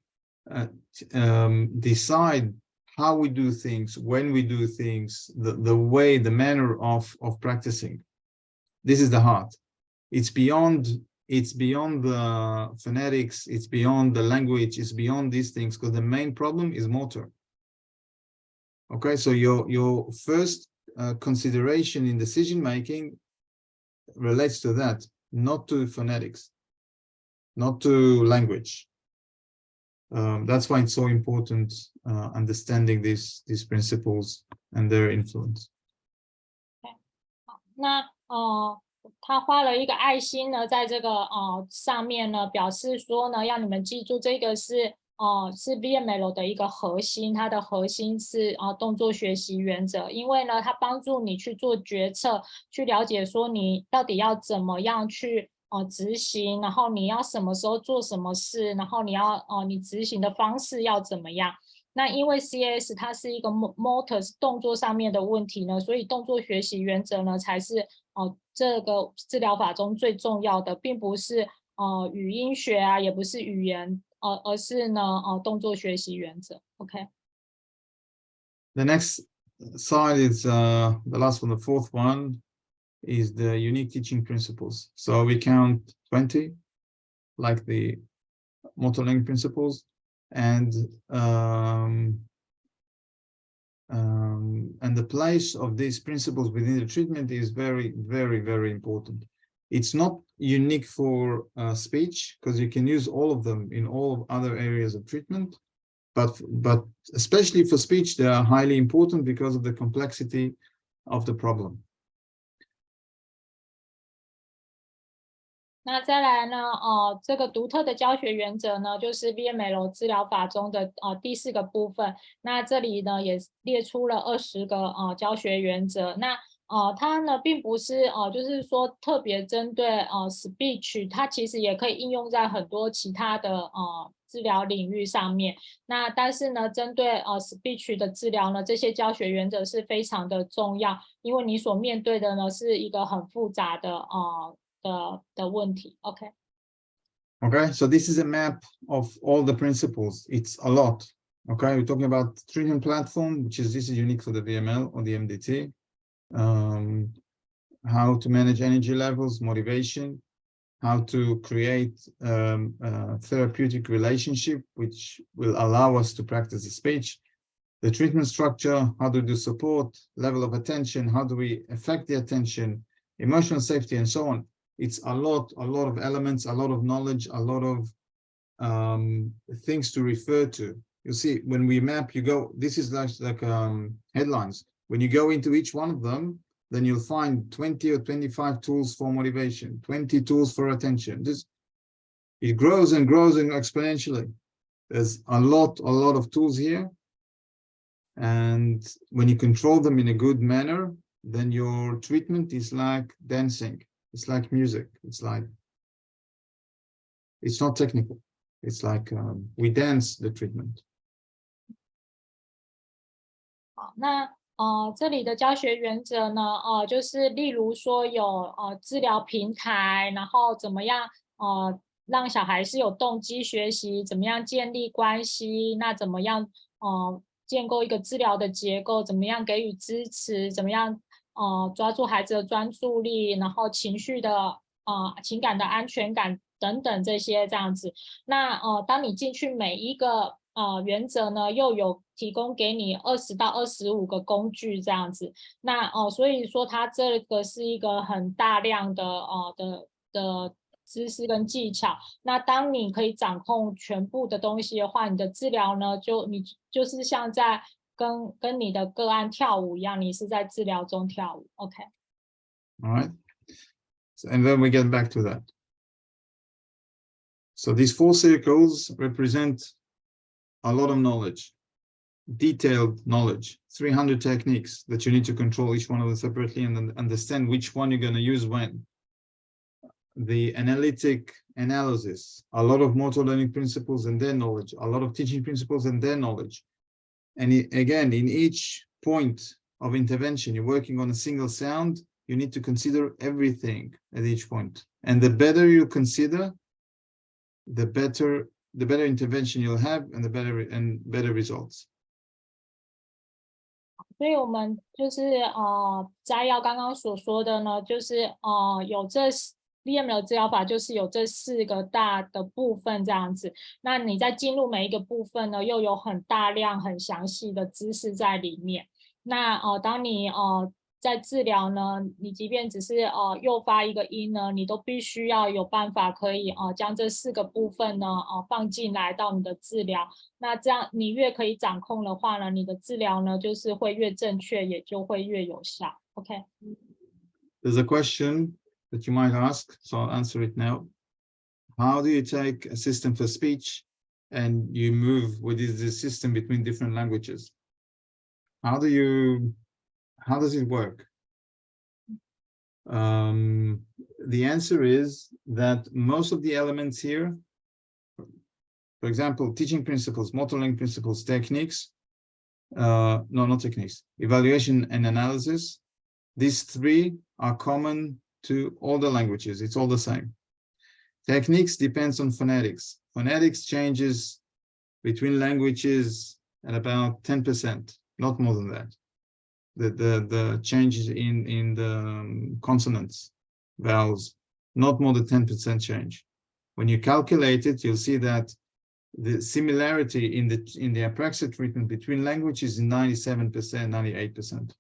decide how we do things, when we do things, the way, the manner of practicing. This is the heart. It's beyond the phonetics, it's beyond the language, it's beyond these things, because the main problem is motor. Okay, so your first consideration in decision making relates to that, not to phonetics, not to language. That's why it's so important understanding these principles and their influence. 那他画了一个爱心呢，在这个上面呢，表示说呢，要你们记住这个是VML 的一个核心，它的核心是动作学习原则，因为呢，它帮助你去做决策，去了解说你到底要怎么样去执行，然后你要什么时候做什么事，然后你执行的方式要怎么样。那因为 CAS 它是一个 motor 动作上面的问题呢，所以动作学习原则呢才是这个治疗法中最重要的，并不是语音学啊，也不是语言，而是呢动作学习原则。OK. The next side is the last one, the fourth one is the unique teaching principles. So we count 20, like the motor learning principles, and the place of these principles within the treatment is very, very, very important. It's not unique for speech, because you can use all of them in all other areas of treatment, but especially for speech, they are highly important because of the complexity of the problem. 那再来呢，这个独特的教学原则呢，就是 VML 治疗法中的第4个部分。那这里呢也列出了20个教学原则。那它呢并不是就是说特别针对speech， 它其实也可以应用在很多其他的治疗领域上面。那但是呢，针对speech 的治疗呢，这些教学原则是非常的重要，因为你所面对的呢是一个很复杂的问题。 OK. Okay, so this is a map of all the principles. It's a lot. Okay, we're talking about treatment platform, this is unique for the VML or the MDT. How to manage energy levels, motivation, how to create a therapeutic relationship which will allow us to practice the speech, the treatment structure, how to do support, level of attention, how do we affect the attention, emotional safety, and so on. It's a lot of elements, a lot of knowledge, a lot of things to refer to. You see, when we map, you go, this is like headlines. When you go into each one of them, then you'll find 20 or 25 tools for motivation, 20 tools for attention. It grows and grows and exponentially. There's a lot of tools here. And when you control them in a good manner, then your treatment is like dancing. It's like music. It's not technical. It's like we dance the treatment. 那这里的教学原则呢，就是例如说有治疗平台，然后怎么样让小孩是有动机学习，怎么样建立关系，那怎么样建构一个治疗的结构，怎么样给予支持，怎么样抓住孩子的专注力，然后情绪的情感的安全感等等这些这样子。那当你进去每一个原则呢，又有提供给你20到25个工具这样子。那所以说它这个是一个很大量的的知识跟技巧。那当你可以掌控全部的东西的话，你的治疗呢，你就是像在跟你的个案跳舞一样，你是在治疗中跳舞。OK。All right. So, and then we get back to that. So these 4 circles represent a lot of knowledge, detailed knowledge, 300 techniques that you need to control each one of them separately and then understand which one you're going to use when. The analytic analysis, a lot of motor learning principles and their knowledge, a lot of teaching principles and their knowledge. And again, in each point of intervention, you're working on a single sound, you need to consider everything at each point. And the better you consider, the better intervention you'll have and the better results. 所以我们就是摘要刚刚所说的呢，就是有这VML 治疗法就是有这4个大的部分这样子。那你在进入每一个部分呢，又有很大量很详细的知识在里面。那当你在治疗呢，你即便只是诱发一个音呢，你都必须要有办法可以将这4个部分呢放进来到你的治疗。那这样你越可以掌控的话呢，你的治疗呢就是会越正确，也就会越有效。OK。 There's a question that you might ask, so I'll answer it now. How do you take a system for speech and you move within the system between different languages? How does it work? The answer is that most of the elements here, for example, teaching principles, motor learning principles, techniques, no, not techniques, evaluation and analysis, these 3 are common to all the languages. It's all the same. Techniques depends on phonetics. Phonetics changes between languages at about 10%, not more than that. The changes in the consonants, vowels, not more than 10% change. When you calculate it, you'll see that the similarity in the apraxia treatment between languages is 97%, 98%.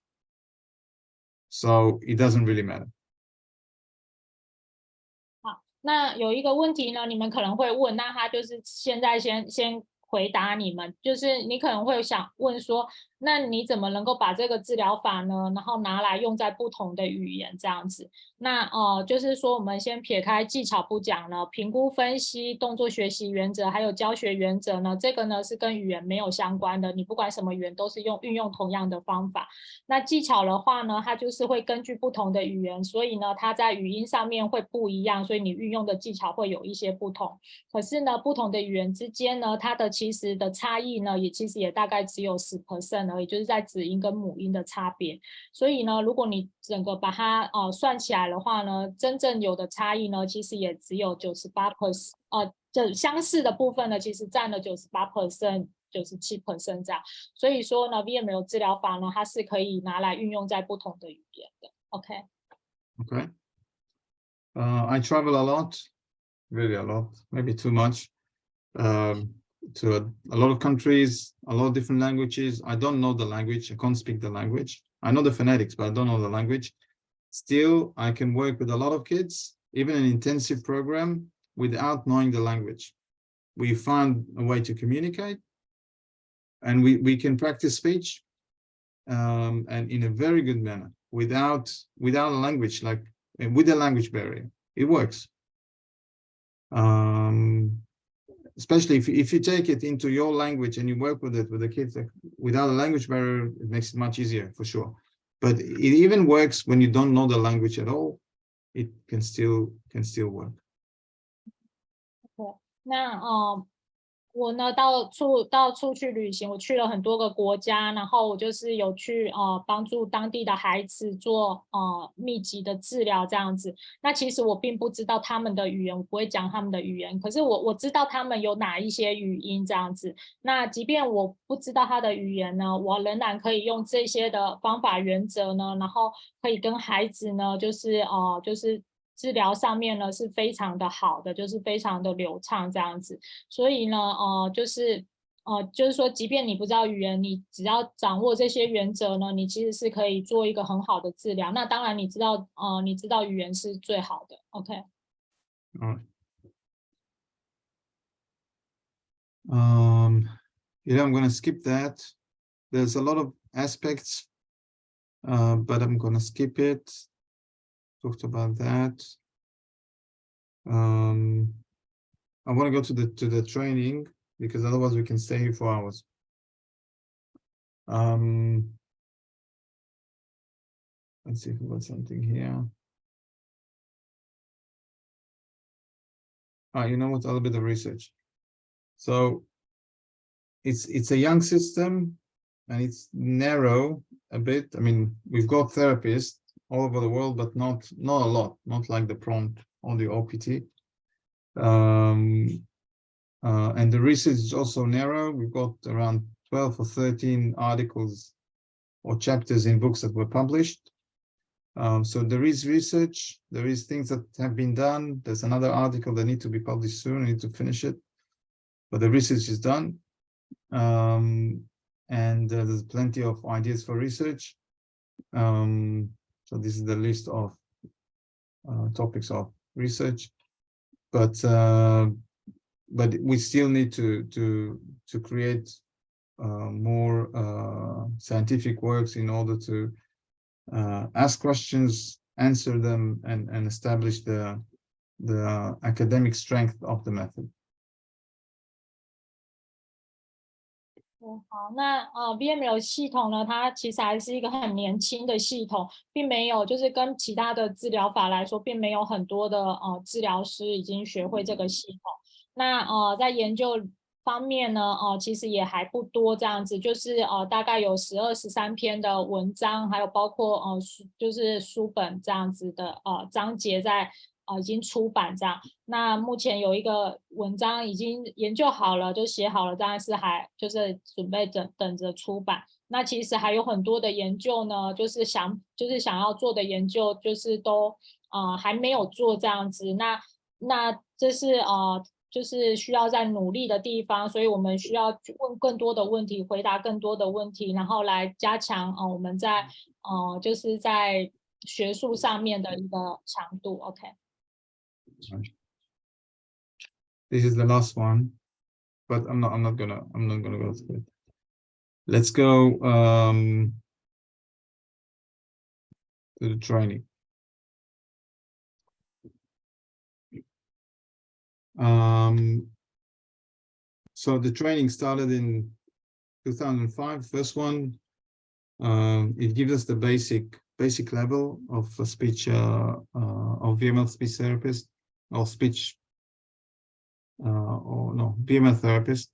So it doesn't really matter. 好，那有一个问题呢，你们可能会问，那他就是现在先回答你们，就是你可能会想问说，那你怎么能够把这个治疗法呢，然后拿来用在不同的语言这样子？那就是说我们先撇开技巧不讲呢，评估分析、动作学习原则还有教学原则呢，这个呢是跟语言没有相关的，你不管什么语言都是运用同样的方法。那技巧的话呢，它就是会根据不同的语言，所以呢它在语音上面会不一样，所以你运用的技巧会有一些不同。可是呢不同的语言之间呢，它的其实的差异呢，其实也大概只有10% 而已，就是在子音跟母音的差别。所以呢，如果你整个把它算起来的话呢，真正有的差异呢，其实也只有98%，这相似的部分呢，其实占了98%、97% 这样。所以说呢 ，VML 治疗法呢，它是可以拿来运用在不同的语言的。OK。 Okay. I travel a lot, really a lot, maybe too much. To a lot of countries, a lot of different languages. I don't know the language. I can't speak the language. I know the phonetics, but I don't know the language. Still, I can work with a lot of kids, even an intensive program, without knowing the language. We find a way to communicate, and we can practice speech, and in a very good manner, without a language, like with a language barrier. It works. Especially if you take it into your language and you work with it with the kids, like, without a language barrier, it makes it much easier for sure. But it even works when you don't know the language at all. It can still work. 那我呢到处去旅行，我去了很多个国家，然后我就是有去帮助当地的孩子做密集的治疗这样子。那其实我并不知道他们的语言，我不会讲他们的语言，可是我知道他们有哪一些语音这样子。那即便我不知道他的语言呢，我仍然可以用这些的方法原则呢，然后可以跟孩子呢，就是治疗上面呢是非常的好的，就是非常的流畅这样子。所以呢，就是说，即便你不知道语言，你只要掌握这些原则呢，你其实是可以做一个很好的治疗。那当然，你知道语言是最好的。OK。All right. I'm going to skip that. There's a lot of aspects, but I'm going to skip it. Talked about that. I want to go to the training because otherwise we can stay here for hours. Let's see if we've got something here. You know what? A little bit of research. So it's a young system and it's narrow a bit. I mean, we've got therapists all over the world, but not a lot, not like the prompt or the OPT. And the research is also narrow. We've got around 12 or 13 articles or chapters in books that were published. So there is research, there is things that have been done. There's another article that needs to be published soon. I need to finish it, but the research is done. And there's plenty of ideas for research. So this is the list of topics of research, but we still need to create more scientific works in order to ask questions, answer them, and establish the academic strength of the method. 好，那VML 系统呢，它其实还是一个很年轻的系统，并没有就是跟其他的治疗法来说，并没有很多的治疗师已经学会这个系统。那在研究方面呢，其实也还不多这样子，就是大概有12、13篇的文章，还有包括就是书本这样子的章节在已经出版这样。那目前有一个文章已经研究好了，就写好了，但是还就是准备等着出版。那其实还有很多的研究呢，就是想要做的研究，就是都还没有做这样子。那这是就是需要在努力的地方，所以我们需要问更多的问题，回答更多的问题，然后来加强我们在就是在学术上面的一个强度。OK。This is the last one, but I'm not gonna go through it. Let's go to the training. So the training started in 2005, first one. It gives us the basic level of speech of VML speech therapist or speech or no VML therapist.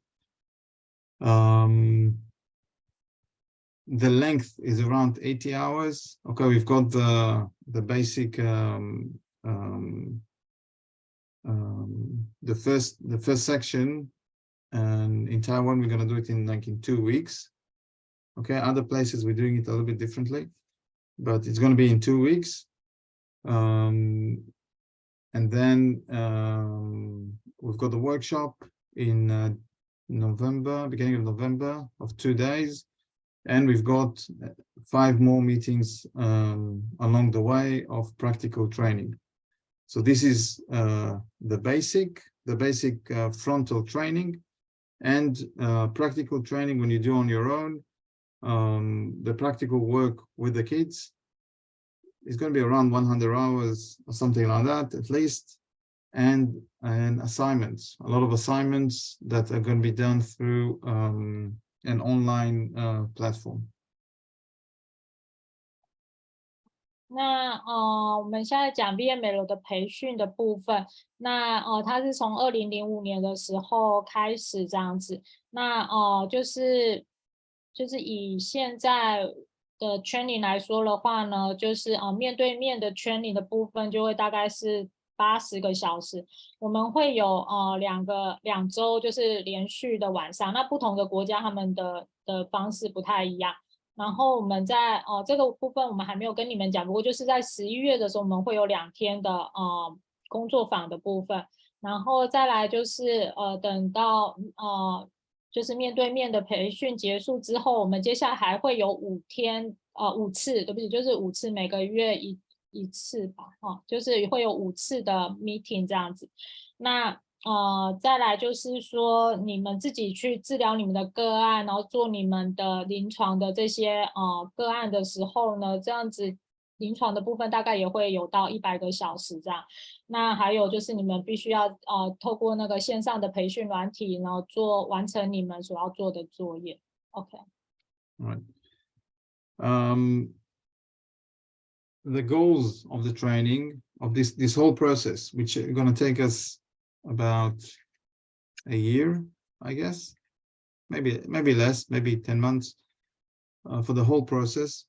The length is around 80 hours. Okay, we've got the basic the first section, and in Taiwan we're going to do it in 2 weeks. Okay, other places we're doing it a little bit differently, but it's going to be in 2 weeks. And then we've got the workshop in November, beginning of November, of 2 days, and we've got 5 more meetings along the way of practical training. So this is the basic frontal training, and practical training when you do on your own. The practical work with the kids is going to be around 100 hours or something like that at least, and assignments, a lot of assignments that are going to be done through an online platform. 那我们现在讲 VML 的培训的部分，那它是从2005年的时候开始这样子。那就是以现在的 training 来说的话呢，就是面对面的 training 的部分就会大概是80个小时。我们会有两周就是连续的晚上，那不同的国家他们的方式不太一样。然后我们在这个部分我们还没有跟你们讲，不过就是在11月的时候，我们会有2天的工作坊的部分，然后再来就是等到就是面对面的培训结束之后，我们接下来还会有5次，对不起，就是5次，每个月一次吧，就是会有5次的 meeting 这样子。那再来就是说，你们自己去治疗你们的个案，然后做你们的临床的这些个案的时候呢，这样子临床的部分大概也会有到100个小时这样。那还有就是你们必须要透过那个线上的培训软体，然后完成你们所要做的作业。OK。Right. The goals of the training of this whole process, which are going to take us about a year, I guess, maybe less, maybe 10 months, for the whole process,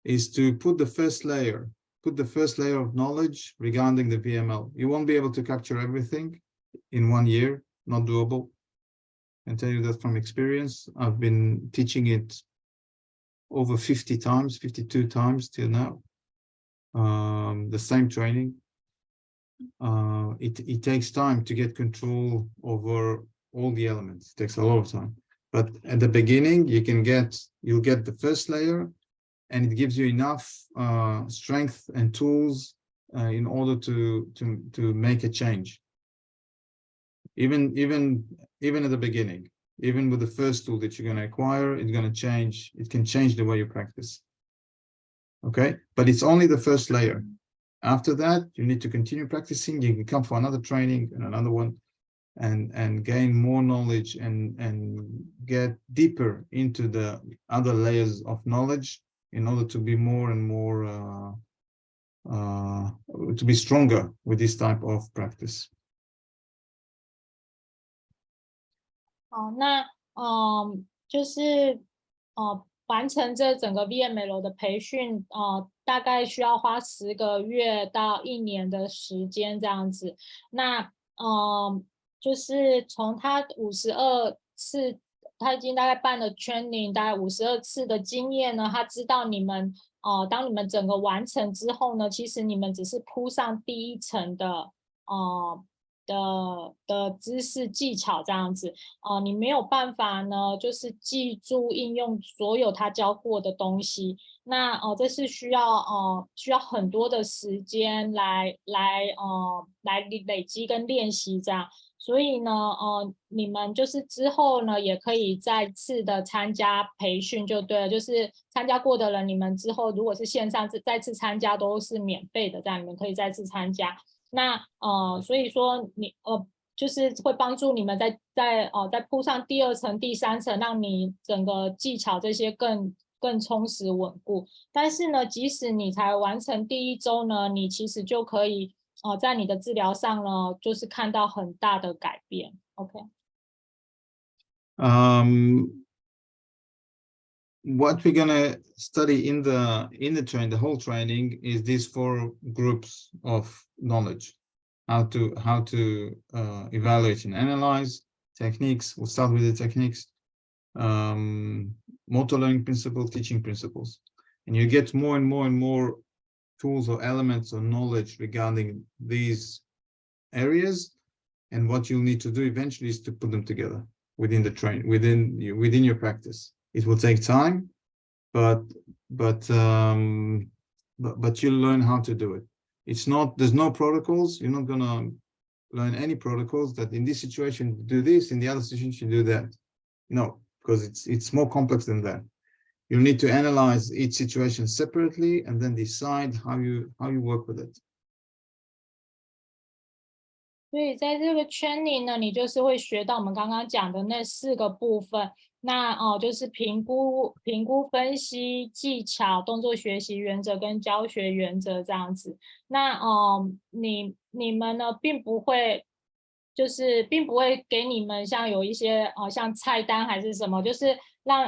is to put the first layer of knowledge regarding the VML. You won't be able to capture everything in 1 year, not doable. I can tell you that from experience. I've been teaching it over 50 times, 52 times till now. The same training. It takes time to get control over all the elements. It takes a lot of time. But at the beginning, you'll get the first layer, and it gives you enough strength and tools in order to make a change. Even at the beginning, even with the first tool that you're going to acquire, it's going to change. It can change the way you practice. Okay, but it's only the first layer. After that, you need to continue practicing. You can come for another training and another one, and gain more knowledge and get deeper into the other layers of knowledge in order to be more and more to be stronger with this type of practice. 那就是完成这整个 VML 的培训，大概需要花10个月到1年的时间这样子。那就是从他52次，他已经大概办了 training， 大概52次的经验呢，他知道你们当你们整个完成之后呢，其实你们只是铺上第1层的知识技巧这样子，你没有办法呢，就是记住应用所有他教过的东西。那这是需要很多的时间来累积跟练习这样。所以呢，你们就是之后呢，也可以再次的参加培训就对了，就是参加过的人，你们之后如果是线上再次参加都是免费的，这样你们可以再次参加。那所以说你就是会帮助你们再铺上第2层、第3层，让你整个技巧这些更充实稳固。但是呢，即使你才完成第1周呢，你其实就可以在你的治疗上呢，就是看到很大的改变。OK。What we're gonna study in the whole training is these 4 groups of knowledge. How to evaluate and analyze techniques. We'll start with the techniques, motor learning principles, teaching principles, and you get more and more tools or elements of knowledge regarding these areas. And what you'll need to do eventually is to put them together within the within your practice. It will take time, but you'll learn how to do it. There's no protocols. You're not gonna learn any protocols that in this situation do this, in the other situation do that. No, because it's more complex than that. You need to analyze each situation separately and then decide how you work with it. 所以在这个 training 呢，你就是会学到我们刚刚讲的那4个部分。那就是评估、分析技巧、动作学习原则跟教学原则这样子。那你们呢，并不会给你们像有一些像菜单还是什么，就是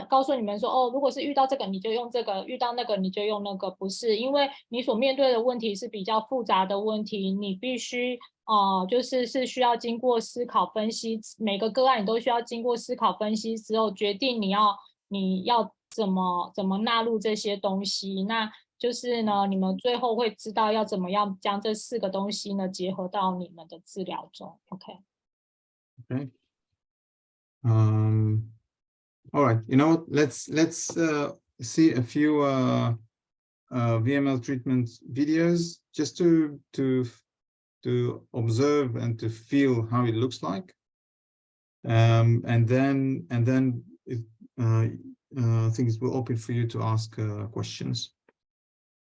告诉你们说如果是遇到这个你就用这个，遇到那个你就用那个，不是，因为你所面对的问题是比较复杂的问题，你必须是需要经过思考分析，每个个案你都需要经过思考分析之后决定你要怎么纳入这些东西，那就是呢，你们最后会知道要怎么样将这4个东西呢结合到你们的治疗中。OK。Okay. All right. You know what? Let's see a few VML treatment videos just to observe and to feel how it looks like. And then things will open for you to ask questions.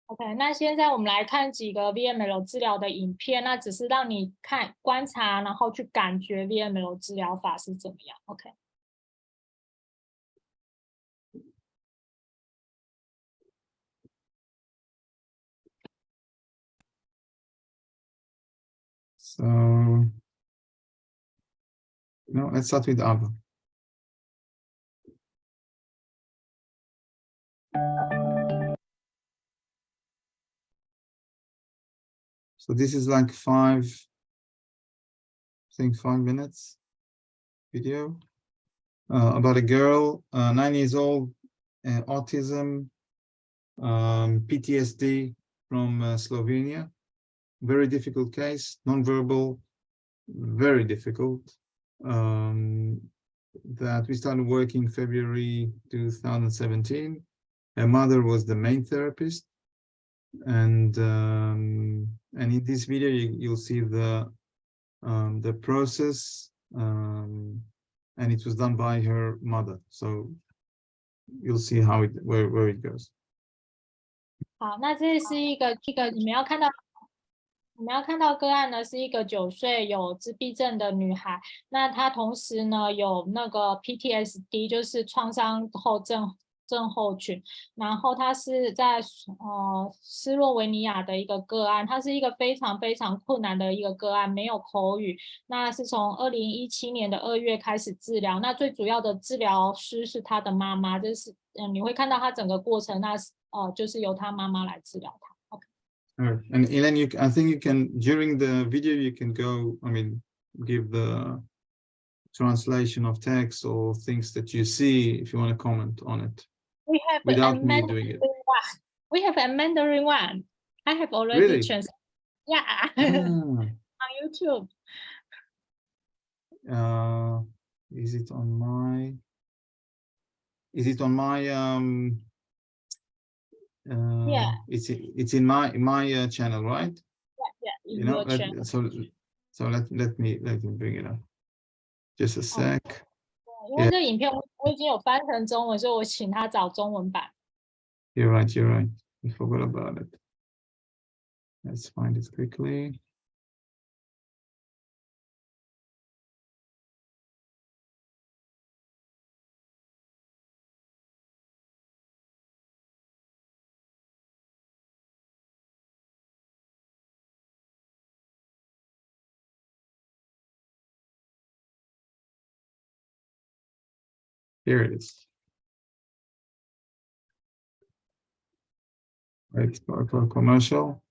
OK， 那现在我们来看几个 VML 治疗的影片，那只是让你观察，然后去感觉 VML 治疗法是怎么样。OK。So, let's start with Ava. So this is like 5 minutes video about a girl, 9 years old, autism, PTSD from Slovenia. Very difficult case, non-verbal, very difficult. That we started working February 2017. Her mother was the main therapist, and in this video you'll see the process, and it was done by her mother. So you'll see how where it goes. 好，那这是一个你们要看到个案呢，是一个9岁有自闭症的女孩。那她同时呢有那个 PTSD， 就是创伤后症候群。然后她是在斯洛维尼亚的一个个案，她是一个非常非常困难的一个个案，没有口语。那是从2017年的2月开始治疗。那最主要的治疗师是她的妈妈，就是你会看到她整个过程，那就是由她妈妈来治疗她。All right. And Elaine, I think you can, during the video, you can go, give the translation of text or things that you see if you want to comment on it. We have without me doing it. We have a Mandarin one. I have already Really? translated. Yeah. Ah. On YouTube. Is it on my Yeah. It's in my channel, right? Yeah. In your channel. So let me bring it up. Just a sec. 因为这影片我已经有翻成中文，所以我请他找中文版。You're right. I forgot about it. Let's find it quickly. Here it is. Right, for commercial.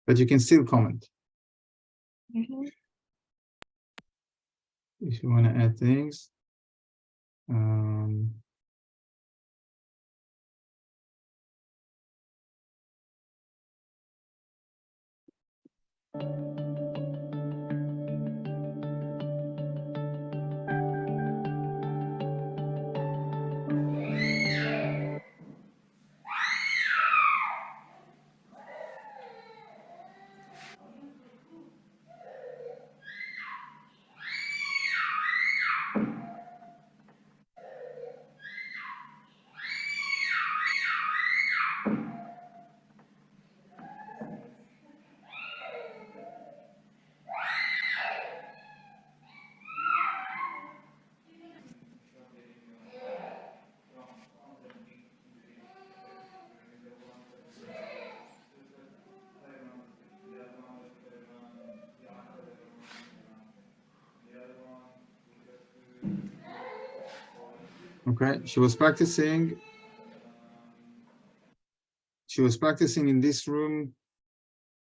But you can still comment. If you want to add things. Okay, she was practicing. She was practicing in this room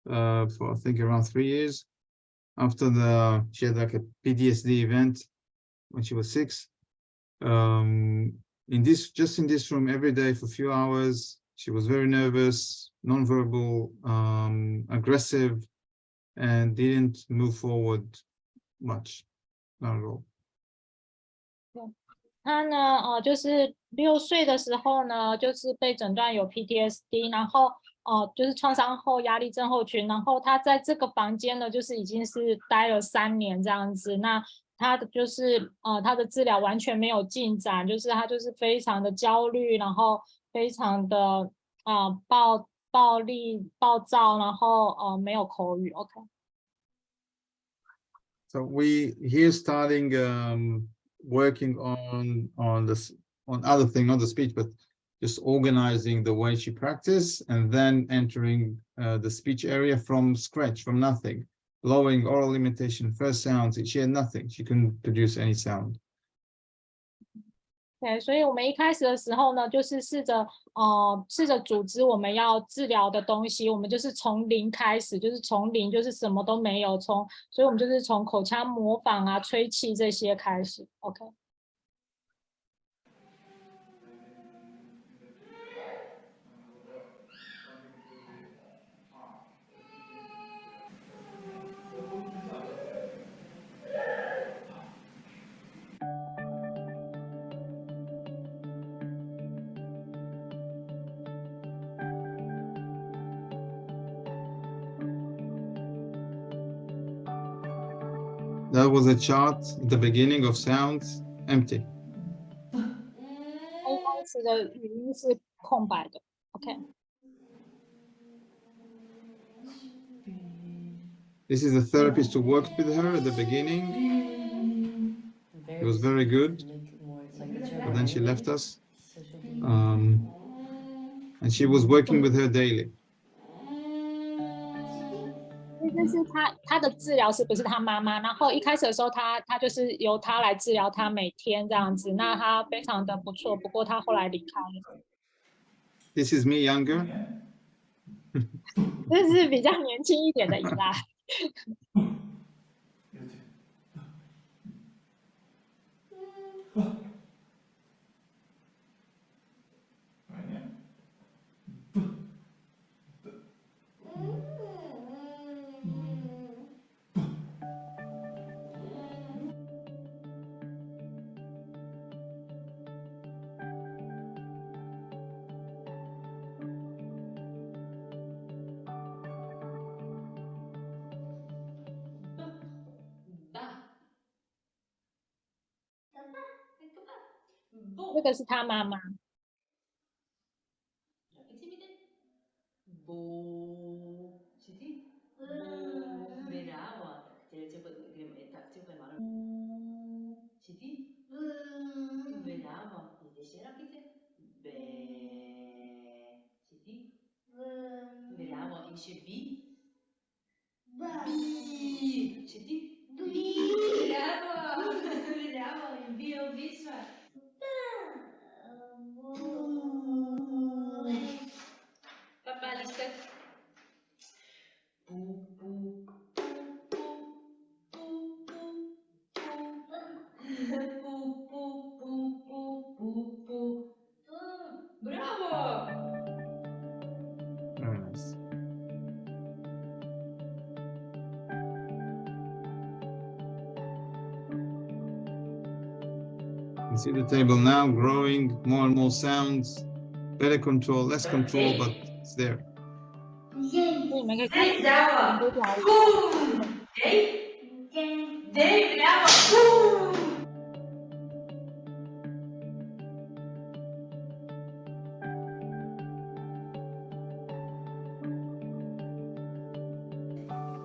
for I think around 3 years. After she had like a PTSD event when she was 6. Just in this room every day for a few hours. She was very nervous, nonverbal, aggressive, and didn't move forward much, not at all. 他呢，就是6岁的时候呢，就是被诊断有 PTSD，然后就是创伤后压力症候群，然后他在这个房间呢，就是已经是待了3年这样子。那他的就是他的治疗完全没有进展，就是他就是非常的焦虑，然后非常的暴力、暴躁，然后没有口语。OK。So we here starting working on other thing, not the speech, but just organizing the way she practiced, and then entering the speech area from scratch, from nothing, lowering oral imitation, first sounds. She had nothing. She couldn't produce any sound. 对，所以我们一开始的时候呢，就是试着组织我们要治疗的东西，我们就是从零开始，就是从零，就是什么都没有，所以我们就是从口腔模仿啊、吹气这些开始。OK。That was a chart at the beginning of sounds, empty. 一开始的语音是空白的。OK。This is the therapist who worked with her at the beginning. It was very good, but then she left us. And she was working with her daily. 这是他的治疗师，不是他妈妈。然后一开始的时候他就是由他来治疗他每天这样子，那他非常的不错。不过他后来离开了。This is me younger. 这是比较年轻一点的依赖。这个是他妈妈。Papà, lista. Pu, pu, pu, pu, pu, pu, pu. Pu, pu, pu, pu, pu, pu. Bravo! Very nice. You see the table now growing, more and more sounds, better control, less control, but it's there. 所以你们可以看到很多条。Dei, bravo!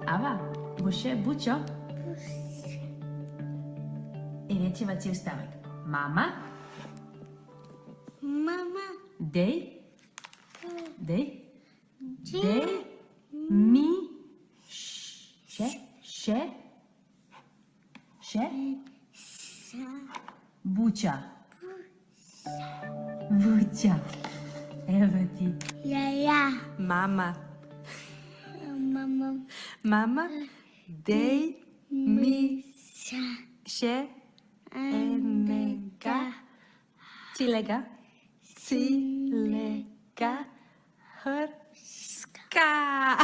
Ava, você bucho? Iniciativa stomach. Mama? Mama, Dei? Dei? Dei? Mi? She? She? She? sa, Bucha. Ciao. Evati. Yaya. Mama. Mama. Mama. Dei. Mi. Misa. She. Emeka. Tilega. Tilega. Her. Ska.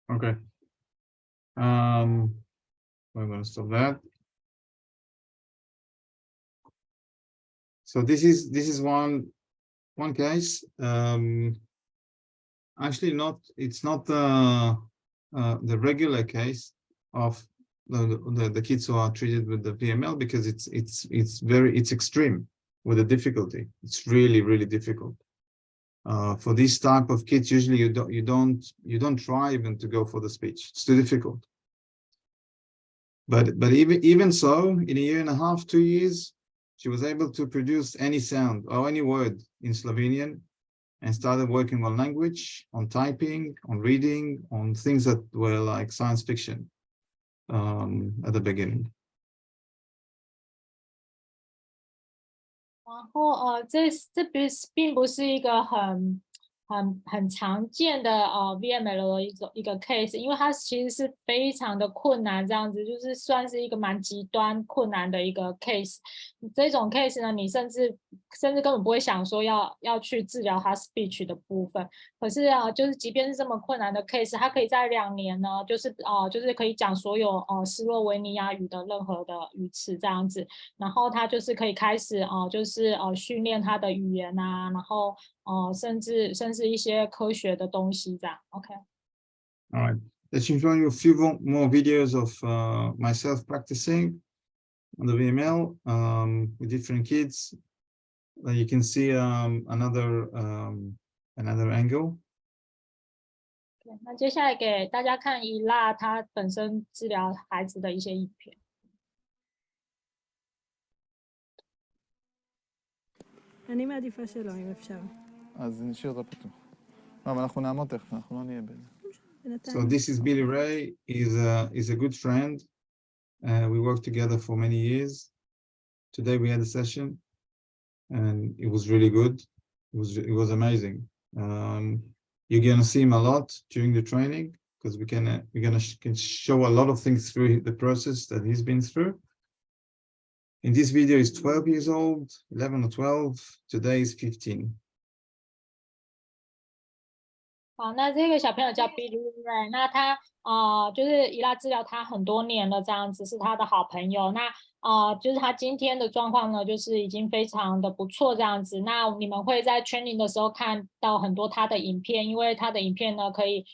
Okay. We're going to stop that. So this is one case. Actually, it's not the regular case of the kids who are treated with the VML, because it's extreme with the difficulty. It's really difficult. For this type of kids, usually you don't try even to go for the speech. It's too difficult. But even so, in a year and a half, 2 years, she was able to produce any sound or any word in Slovenian, and started working on language, on typing, on reading, on things that were like science fiction at the beginning. 然后这并不是一个很常见的VML 的一个 case， 因为它其实是非常的困难，这样子就是算是一个蛮极端困难的一个 case。这种 case 呢，你甚至根本不会想说要去治疗它 speech 的部分。可是就是即便是这么困难的 case， 它可以在2年呢，就是可以讲所有斯洛维尼亚语的任何的语词这样子，然后它就是可以开始就是训练它的语言啊，然后甚至一些科学的东西这样 ，OK。 All right, let's show you a few more videos of myself practicing on the VML with different kids. You can see another angle. 那接下来给大家看伊拉她本身治疗孩子的一些影片。 אני מעדיפה שלא, אם אפשר. אז נשאיר את הפתוח. לא, אבל אנחנו נעמוד תכף, אנחנו לא נהיה בזה. So this is Billy Ray. Is a good friend. We worked together for many years. Today we had a session, and it was really good. It was amazing. You're gonna see him a lot during the training, because we're gonna show a lot of things through the process that he's been through. In this video, he's 12 years old, 11 or 12. Today is 15. 好，那这个小朋友叫 Billy Ray， 那他就是伊拉治疗他很多年了，这样子是他的好朋友。那就是他今天的状况呢，就是已经非常的不错这样子。那你们会在 training 的时候看到很多他的影片，因为他的影片呢可以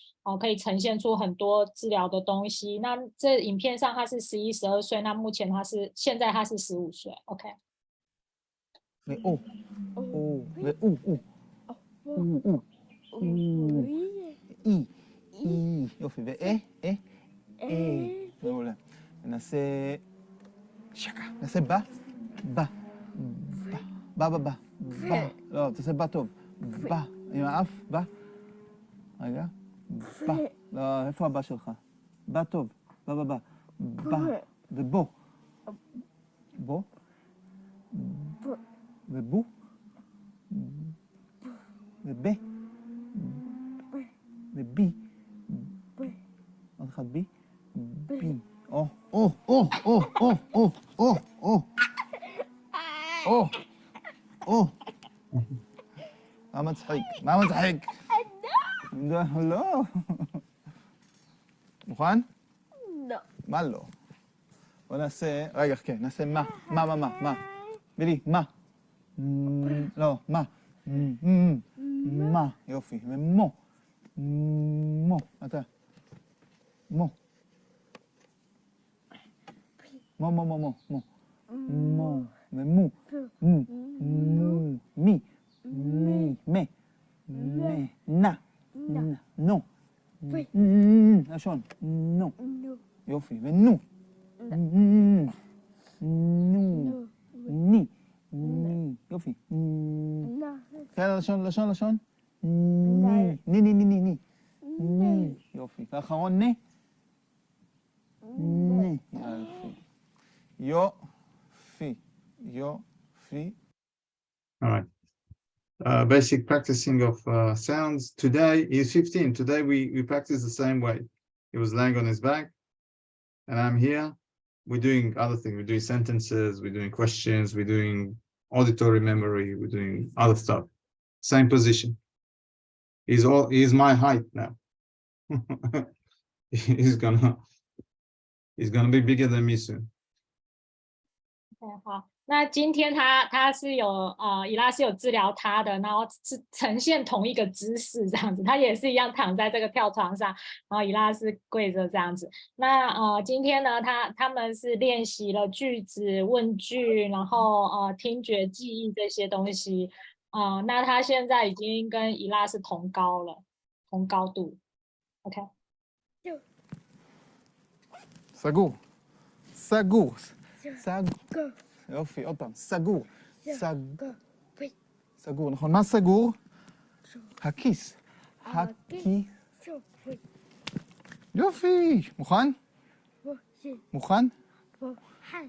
呈现出很多治疗的东西。那这影片上他是11、12岁，那目前现在他是15岁 ，OK。 יופי, מעולה. נעשה שקה, נעשה בא. לא, תעשה בא טוב. בא, עם האף, בא. רגע, בא. לא, איפה הבא שלך? בא טוב, בא. בא, ובוא. בוא. ובוא. ובי. ובי. עוד אחד בי. בי. מה מצחיק? לא. מוכן? לא. מה לא? בוא נעשה, רגע, כן, נעשה מה. בילי, מה? לא, מה? מה, יופי, ומו. מו, אתה. מו. מו, מו, מו, מו, מו. מו, ומו. מו, מו, מי. מי, מה. מה, נא. נו. לשון. נו. יופי, ונו. נו. ני. ני. יופי. כן, לשון. ני. ני. ני. יופי. האחרון, נה. נה. יופי. יופי. All right. Basic practicing of sounds. Today, he's 15. Today we practice the same way. He was laying on his back, and I'm here. We're doing other things. We're doing sentences, we're doing questions, we're doing auditory memory, we're doing other stuff. Same position. He's my height now. he's gonna be bigger than me soon. 好，那今天他是有伊拉是有治疗他的，然后是呈现同一个姿势这样子，他也是一样躺在这个跳床上，然后伊拉是跪着这样子。那今天呢，他们是练习了句子、问句，然后听觉记忆这些东西。那他现在已经跟伊拉是同高了，同高度。OK。 סגור. סגור. סגור. יופי, עוד פעם. סגור. סגור, נכון. מה סגור? הכיס. הכיס. יופי. מוכן? מוכן?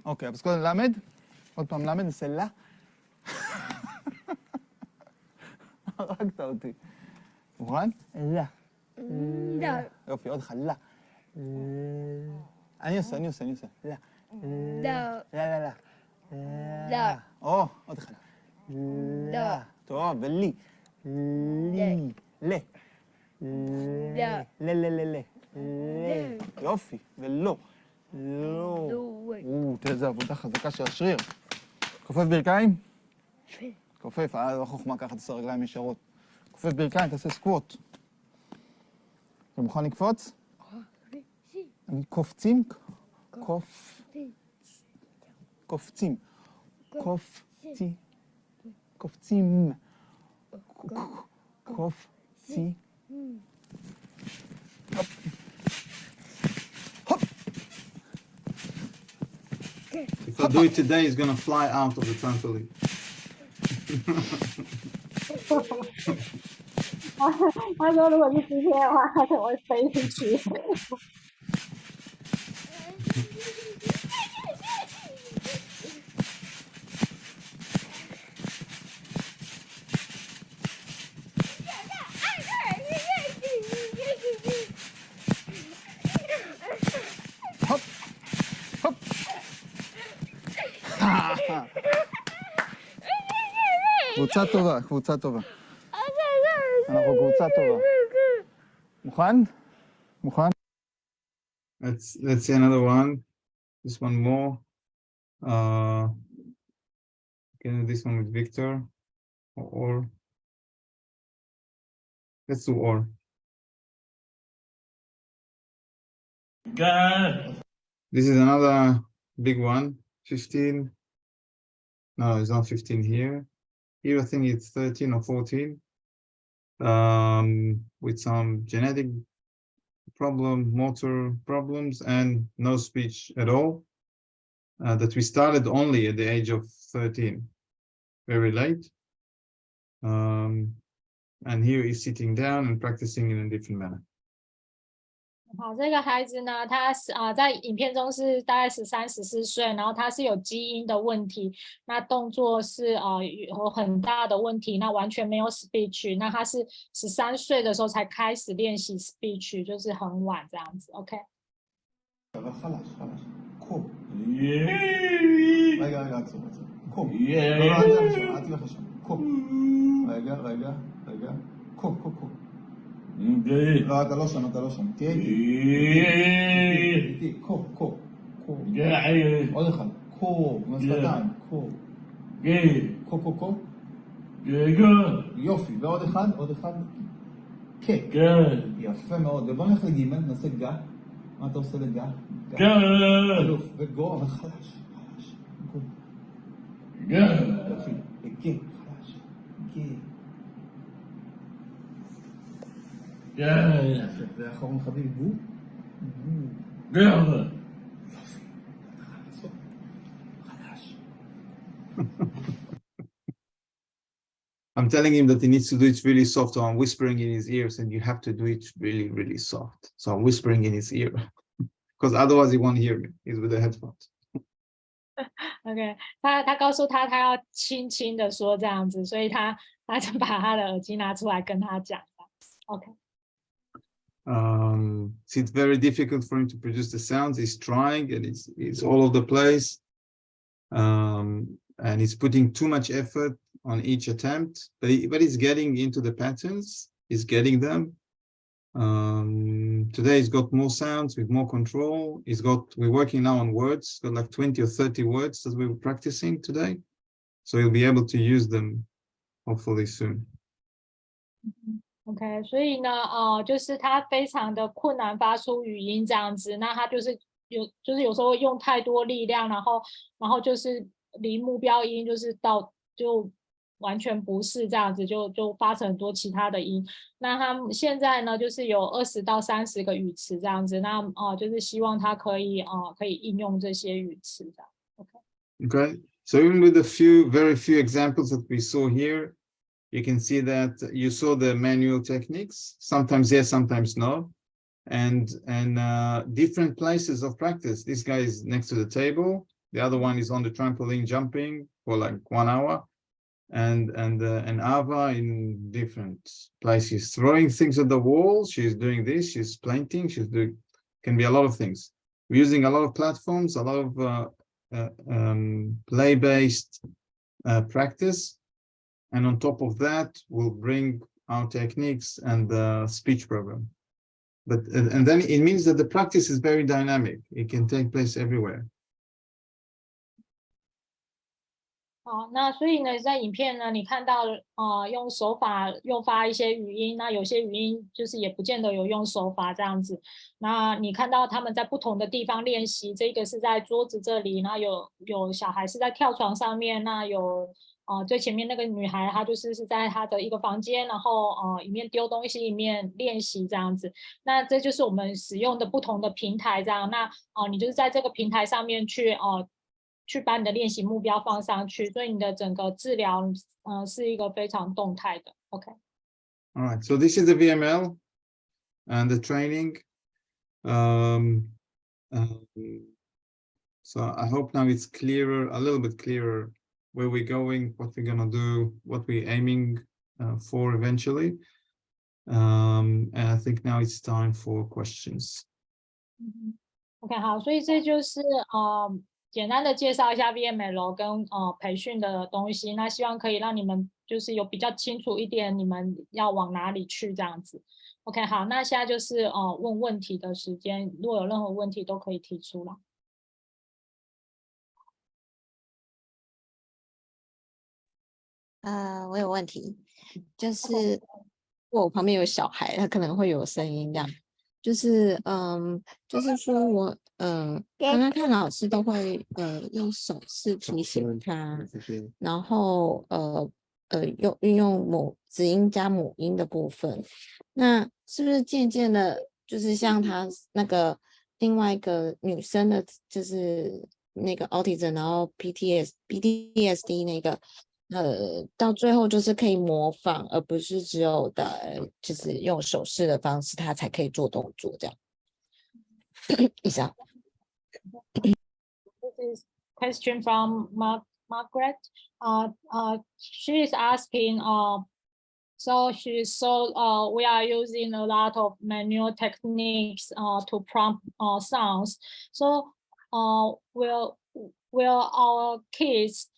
אוקיי, אז קודם למד. עוד פעם למד, נעשה לה. הרגת אותי. מוכן? לה. יופי, עוד אחד. לה. אני עושה. לה. לה. או, עוד אחד. לה. טוב, ולי. לי. לה. לה. יופי, ולא. לא. תראה איזה עבודה חזקה של השריר. כופף ברכיים? כופף, לא חוכמה ככה תעשה רגליים ישרות. כופף ברכיים, תעשה סקווט. אתה מוכן לקפוץ? קופצים? קופצים. קופצים. קופצים. If I do it today, he's gonna fly out of the trampoline. 他说如果是今天的话，他可能会飞出去。קבוצה טובה, קבוצה טובה. אנחנו קבוצה טובה. מוכן? מוכן? Let's see another one. This one more. Okay, this one with Victor. Or. Let's do or. God. This is another big one. 15. No, it's not 15 here. Here I think it's 13 or 14. With some genetic problem, motor problems, and no speech at all. That we started only at the age of 13. Very late. And here he's sitting down and practicing in a different manner. 好，这个孩子呢，他是在影片中是大概13、14岁，然后他是有基因的问题，那动作是有很大的问题，那完全没有 speech， 那他是13岁的时候才开始练习 speech， 就是很晚这样子 ，OK。 רגע, עצור. קום. לא, אל תלך לשם. קום. רגע. קום. לא, אתה לא שם. תהיה איתי. קום. עוד אחד. קום. עם השפתיים. קום. יופי. ועוד אחד. יפה מאוד. ובוא נלך לגימל, נעשה גה. מה אתה עושה לגע? גה. אלוף, וגו, אבל חלש, חלש. גו. גה. יופי, וגה, חלש. גה. גה. יפה, ואחרון חביב, גו. גו. גה. יופי. חלש. I'm telling him that he needs to do it really soft, so I'm whispering in his ears, and you have to do it really, really soft. So I'm whispering in his ear, because otherwise he won't hear me. He's with the headphones. OK，他告诉他要轻轻的说这样子，所以他就把他的耳机拿出来跟他讲。OK。So it's very difficult for him to produce the sounds. He's trying, and it's all over the place, and he's putting too much effort on each attempt, but he's getting into the patterns. He's getting them. Today he's got more sounds with more control. We're working now on words. Got like 20 or 30 words that we were practicing today, so he'll be able to use them hopefully soon. OK， 所以呢，就是他非常的困难发出语音这样子，那他就是有时候用太多力量，然后就是离目标音就完全不是这样子，就发成很多其他的音。那他现在呢，就是有20到30个语词这样子，那就是希望他可以应用这些语词这样。Okay. So even with very few examples that we saw here, you can see that you saw the manual techniques, sometimes yes, sometimes no, and different places of practice. This guy is next to the table, the other one is on the trampoline jumping for like 1 hour, and Ava in different places, throwing things at the wall. She's doing this, she's planting, can be a lot of things. We're using a lot of platforms, a lot of play-based practice. And on top of that, we'll bring our techniques and the speech program. And then it means that the practice is very dynamic. It can take place everywhere. 好，那所以呢，在影片呢，你看到用手法诱发一些语音，那有些语音就是也不见得有用手法这样子。那你看到他们在不同的地方练习，这个是在桌子这里，那有小孩是在跳床上面，那有最前面那个女孩，她是在她的一个房间，然后一面丢东西一面练习这样子。那这就是我们使用的不同的平台这样。那你就是在这个平台上面去把你的练习目标放上去，所以你的整个治疗是一个非常动态的。OK。All right. So this is the VML and the training. So I hope now it's clearer, a little bit clearer, where we're going, what we're gonna do, what we're aiming for eventually. And I think now it's time for questions. OK， 好，所以这就是简单的介绍一下 VML 跟培训的东西，那希望可以让你们就是有比较清楚一点，你们要往哪里去这样子。OK， 好，那现在就是问问题的时间，如果有任何问题都可以提出来。我有问题，就是我旁边有小孩，他可能会有声音这样，就是说我刚刚看老师都会用手势提醒他，然后运用子音加母音的部分，那是不是渐渐的，就是像他那个另外一个女生的，就是那个 autism， 然后 PTSD 那个。到最后就是可以模仿，而不是只有就是用手势的方式，他才可以做动作这样。以上。This is question from Margaret. She is asking. So we are using a lot of manual techniques to prompt sounds. So will our kids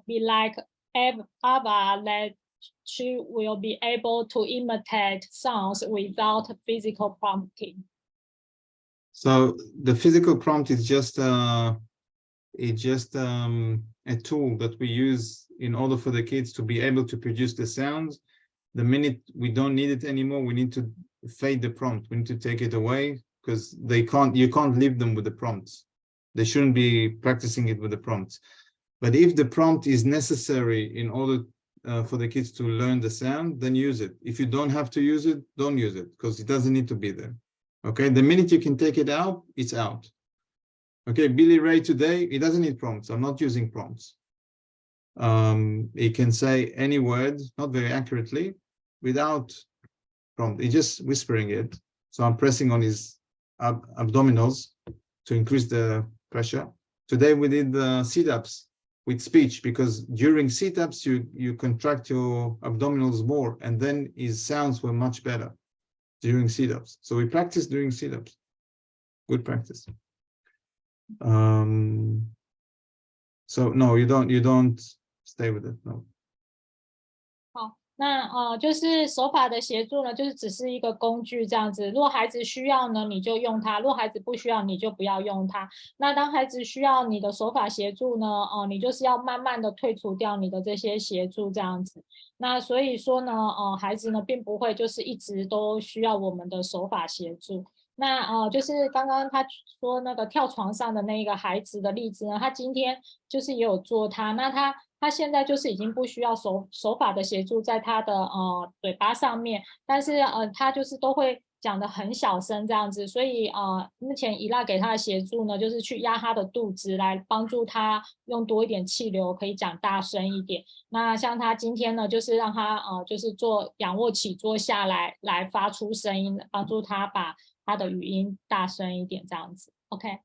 be like Ava, that she will be able to imitate sounds without physical prompting? So the physical prompt is just a tool that we use in order for the kids to be able to produce the sounds. The minute we don't need it anymore, we need to fade the prompt. We need to take it away because you can't leave them with the prompts. They shouldn't be practicing it with the prompts. But if the prompt is necessary in order for the kids to learn the sound, then use it. If you don't have to use it, don't use it, because it doesn't need to be there. Okay, the minute you can take it out, it's out. Okay, Billy Ray today, he doesn't need prompts. I'm not using prompts. He can say any word, not very accurately, without prompt. He's just whispering it. So I'm pressing on his abdominals to increase the pressure. Today we did sit-ups with speech, because during sit-ups you contract your abdominals more, and then his sounds were much better during sit-ups. So we practice during sit-ups. Good practice. So no, you don't stay with it. No. 好，那就是手法的协助呢，就是只是一个工具这样子。如果孩子需要呢，你就用它；如果孩子不需要，你就不要用它。那当孩子需要你的手法协助呢，你就是要慢慢的退除掉你的这些协助这样子。那所以说呢，孩子呢并不会就是一直都需要我们的手法协助。那就是刚刚他说那个跳床上的那个孩子的例子呢，他今天就是也有做他，那他现在就是已经不需要手法的协助在他的嘴巴上面，但是他就是都会讲得很小声这样子，所以目前伊拉给他的协助呢，就是去压他的肚子来帮助他用多一点气流，可以讲大声一点。那像他今天呢，就是让他就是做仰卧起坐下来发出声音，帮助他把他的语音大声一点这样子。OK。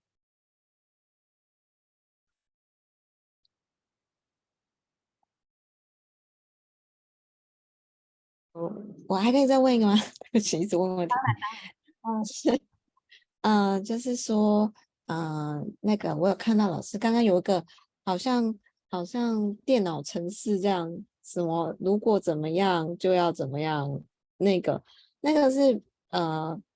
我还可以再问一个吗？对不起，一直问问题。就是说，那个我有看到老师刚刚有一个好像电脑程式这样，什么如果怎么样就要怎么样，那个是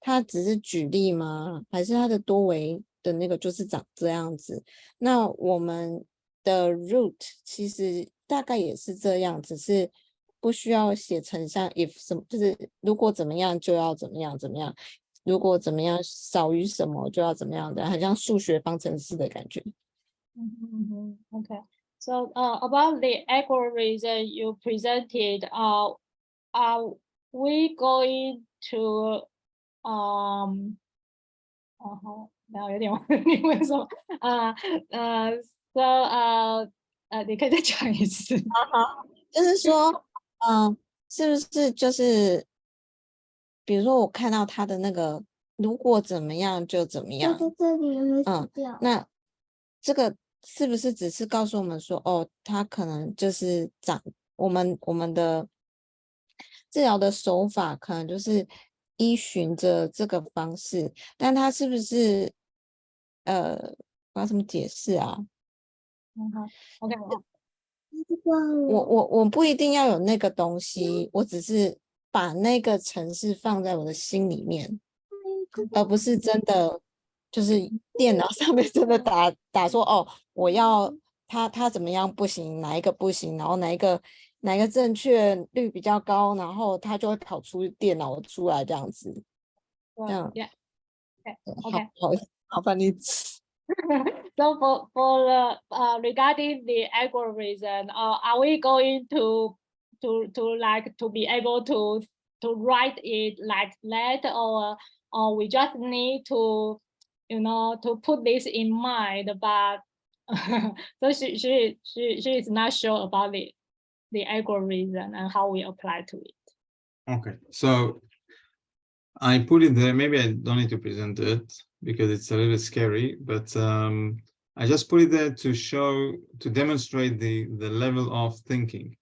他只是举例吗？还是他的多维的那个就是长这样子？那我们的 root 其实大概也是这样，只是不需要写成像 if 什么，就是如果怎么样就要怎么样怎么样。如果怎么样少于什么就要怎么样的，很像数学方程式的感觉。Okay. So about the algorithm you presented, are we going to 然后有点忘了你问什么so 你可以再讲一次。就是说，是不是就是比如说我看到他的那个如果怎么样就怎么样，那这个是不是只是告诉我们说，他可能就是我们的治疗的手法可能就是依循着这个方式，但他是不是我要怎么解释啊？OK， 我不一定要有那个东西，我只是把那个程式放在我的心里面，而不是真的就是电脑上面真的打说我要他怎么样不行，哪一个不行，然后哪一个正确率比较高，然后他就会跑出电脑出来这样子。这样 ，OK，好吧，你。So for the regarding the algorithm, are we going to be able to write it like that, or we just need to to put this in mind, but so she is not sure about the algorithm and how we apply to it. Okay, so I put it there. Maybe I don't need to present it because it's a little bit scary, but I just put it there to demonstrate the level of thinking.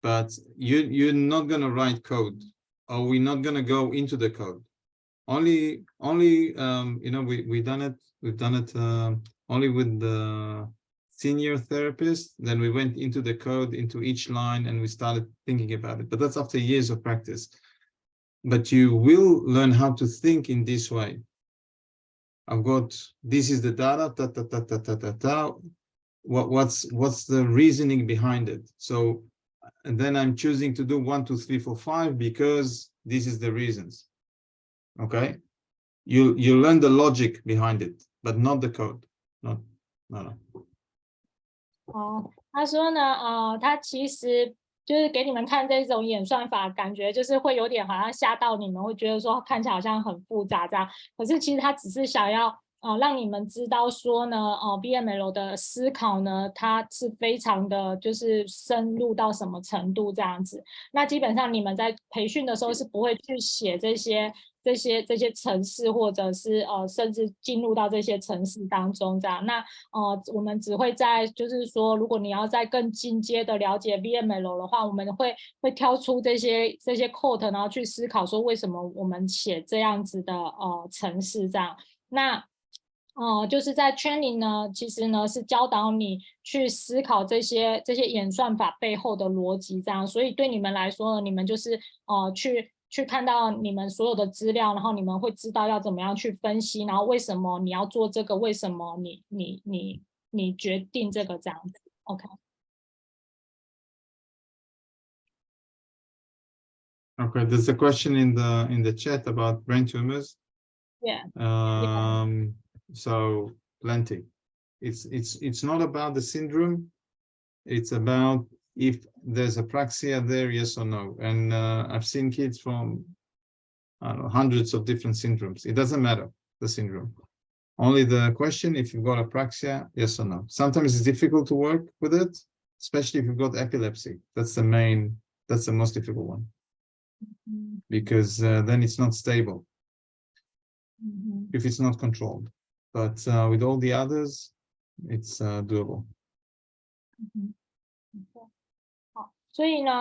But you're not gonna write code, or we're not gonna go into the code. Only we've done it only with the senior therapist. Then we went into the code, into each line, and we started thinking about it. But that's after years of practice. But you will learn how to think in this way. I've got, this is the data, what's the reasoning behind it? So, and then I'm choosing to do 1, 2, 3, 4, 5 because this is the reasons. Okay. you learn the logic behind it, but not the code. No. 他说呢，他其实就是给你们看这种演算法，感觉就是会有点好像吓到你们，会觉得说看起来好像很复杂这样。可是其实他只是想要让你们知道说呢，VML 的思考呢，它是非常的就是深入到什么程度这样子。那基本上你们在培训的时候是不会去写这些程式，或者是甚至进入到这些程式当中这样。那我们只会在就是说，如果你要再更进阶的了解 VML 的话，我们会挑出这些code， 然后去思考说为什么我们写这样子的程式这样。那就是在 training 呢，其实呢是教导你去思考这些演算法背后的逻辑这样。所以对你们来说呢，你们就是去看到你们所有的资料，然后你们会知道要怎么样去分析，然后为什么你要做这个，为什么你决定这个这样子。OK。Okay, there's a question in the chat about brain tumors. Yeah. So plenty. It's not about the syndrome. It's about if there's apraxia there, yes or no. And I've seen kids from I don't know, hundreds of different syndromes. It doesn't matter the syndrome. Only the question if you've got apraxia, yes or no. Sometimes it's difficult to work with it, especially if you've got epilepsy. That's the most difficult one. Because then it's not stable. If it's not controlled. But with all the others, it's doable. 好，所以呢，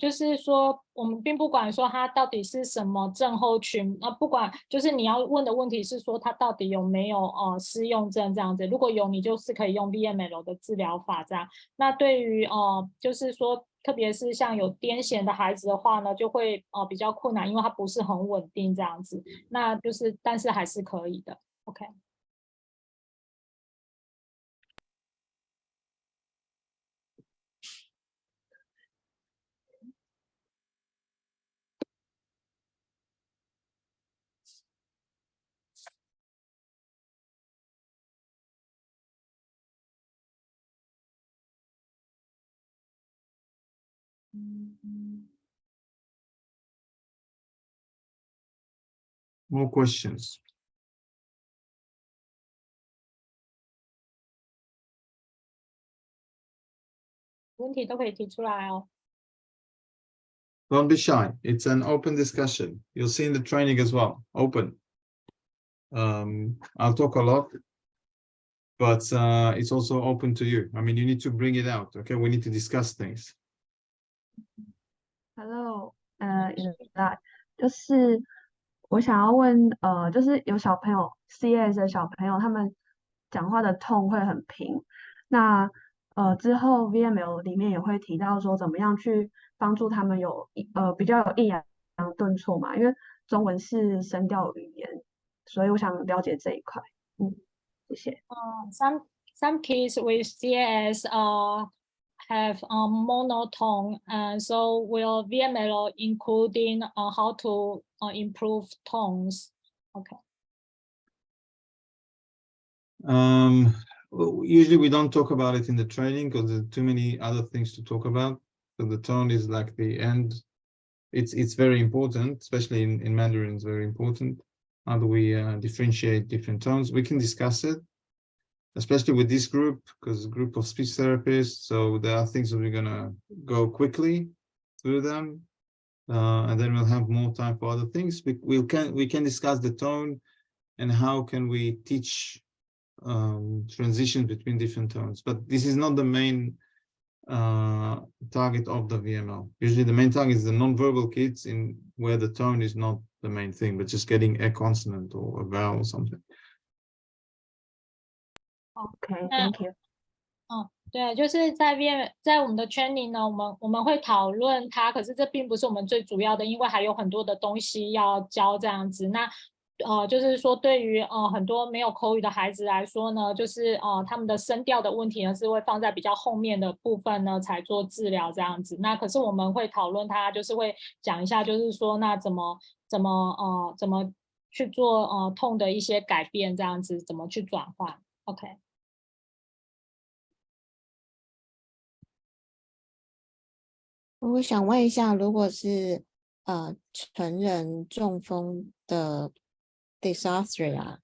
就是说，我们并不管说它到底是什么症候群，不管就是你要问的问题是说它到底有没有适用症这样子，如果有，你就是可以用 VML 的治疗法这样。那对于就是说，特别是像有癫痫的孩子的话呢，就会比较困难，因为它不是很稳定这样子。那就是但是还是可以的。OK。More questions. 问题都可以提出来哦。Don't be shy. It's an open discussion. You'll see in the training as well. Open. I'll talk a lot, but it's also open to you. I mean, you need to bring it out. Okay, we need to discuss things. Hello，就是我想要问，就是有小朋友 CS 的小朋友，他们讲话的tone会很平，那之后 VML 里面也会提到说怎么样去帮助他们比较有抑扬顿挫嘛，因为中文是声调语言，所以我想了解这一块。谢谢。Some kids with CS have monotone, and so will VML including how to improve tones. Okay. Usually we don't talk about it in the training because there's too many other things to talk about. So the tone is like the end. It's very important, especially in Mandarin. It's very important. How do we differentiate different tones? We can discuss it, especially with this group, because a group of speech therapists. So there are things that we're gonna go quickly through them, and then we'll have more time for other things. We can discuss the tone and how can we teach transition between different tones. But this is not the main target of the VML. Usually the main target is the non-verbal kids in where the tone is not the main thing, but just getting a consonant or a vowel or something. Okay, thank you. 对，就是在我们的 training 呢，我们会讨论它，可是这并不是我们最主要的，因为还有很多的东西要教这样子。那就是说对于很多没有口语的孩子来说呢，就是他们的声调的问题呢是会放在比较后面的部分呢才做治疗这样子。那可是我们会讨论它，就是会讲一下，就是说那怎么去做痛的一些改变，这样子怎么去转换 ？OK。我想问一下，如果是成人中风的 dysarthria，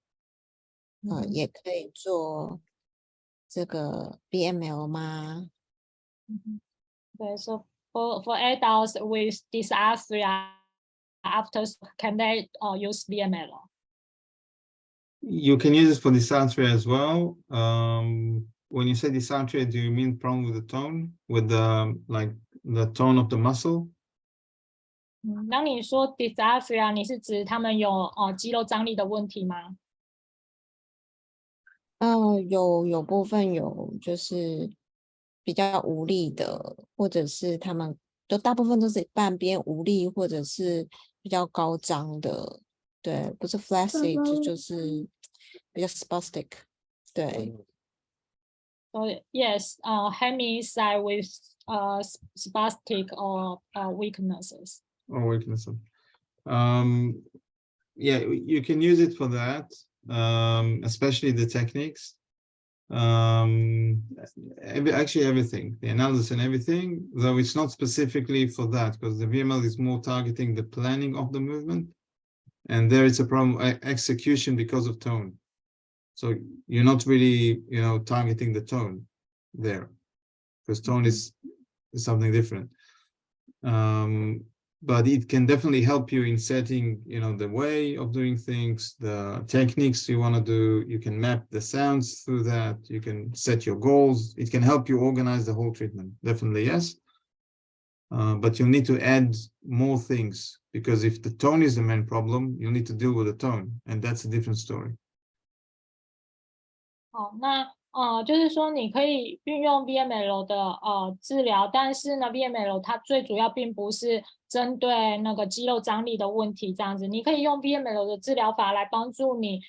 也可以做这个 VML 吗？ Okay, so for adults with dysarthria, after can they use VML? You can use it for dysarthria as well. When you say dysarthria, do you mean problem with the tone, with the like the tone of the muscle? 当你说 dysarthria， 你是指他们有肌肉张力的问题吗？有部分有，就是比较无力的，或者是他们大部分都是半边无力，或者是比较高张的，对，不是 flaccid 就是比较 spastic， 对。So yes, hemi-side with spastic or weaknesses. Or weakness. Yeah, you can use it for that, especially the techniques. Actually everything, the analysis and everything, though it's not specifically for that, because the VML is more targeting the planning of the movement, and there it's a problem execution because of tone. So you're not really, targeting the tone there, because tone is something different. But it can definitely help you in setting, the way of doing things, the techniques you want to do. You can map the sounds through that. You can set your goals. It can help you organize the whole treatment. Definitely, yes. But you'll need to add more things, because if the tone is the main problem, you'll need to deal with the tone, and that's a different story. 好，那就是说你可以运用 VML 的治疗，但是呢 VML 它最主要并不是针对那个肌肉张力的问题这样子，你可以用 VML 的治疗法来帮助你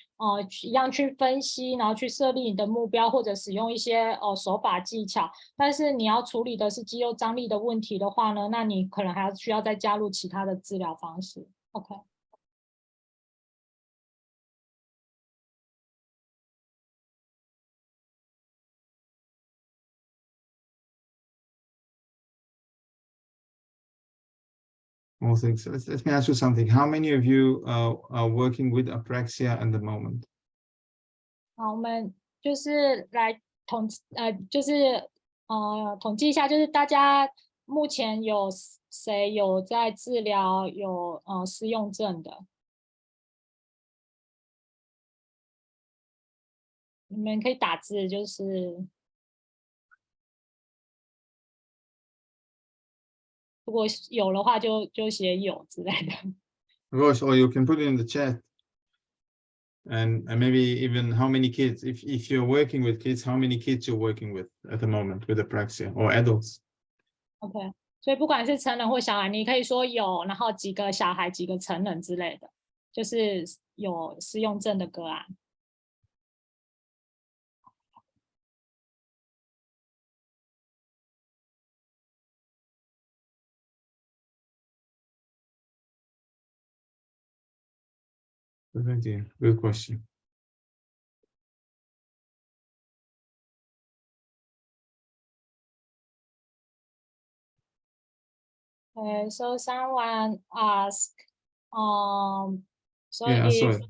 一样去分析，然后去设立你的目标，或者使用一些手法技巧，但是你要处理的是肌肉张力的问题的话呢，那你可能还需要再加入其他的治疗方式。 OK。More things. Let me ask you something. How many of you are working with apraxia at the moment? 好，我们就是来统计一下，就是大家目前有谁有在治疗有失用症的？你们可以打字，就是如果有的话就写有之类的。Rosh, or you can put it in the chat. And maybe even how many kids, if you're working with kids, how many kids you're working with at the moment with apraxia, or adults? OK， 所以不管是成人或小孩，你可以说有，然后几个小孩、几个成人之类的，就是有失用症的个案。Good idea. Good question. Okay, so someone asked, so Yeah, I saw if it.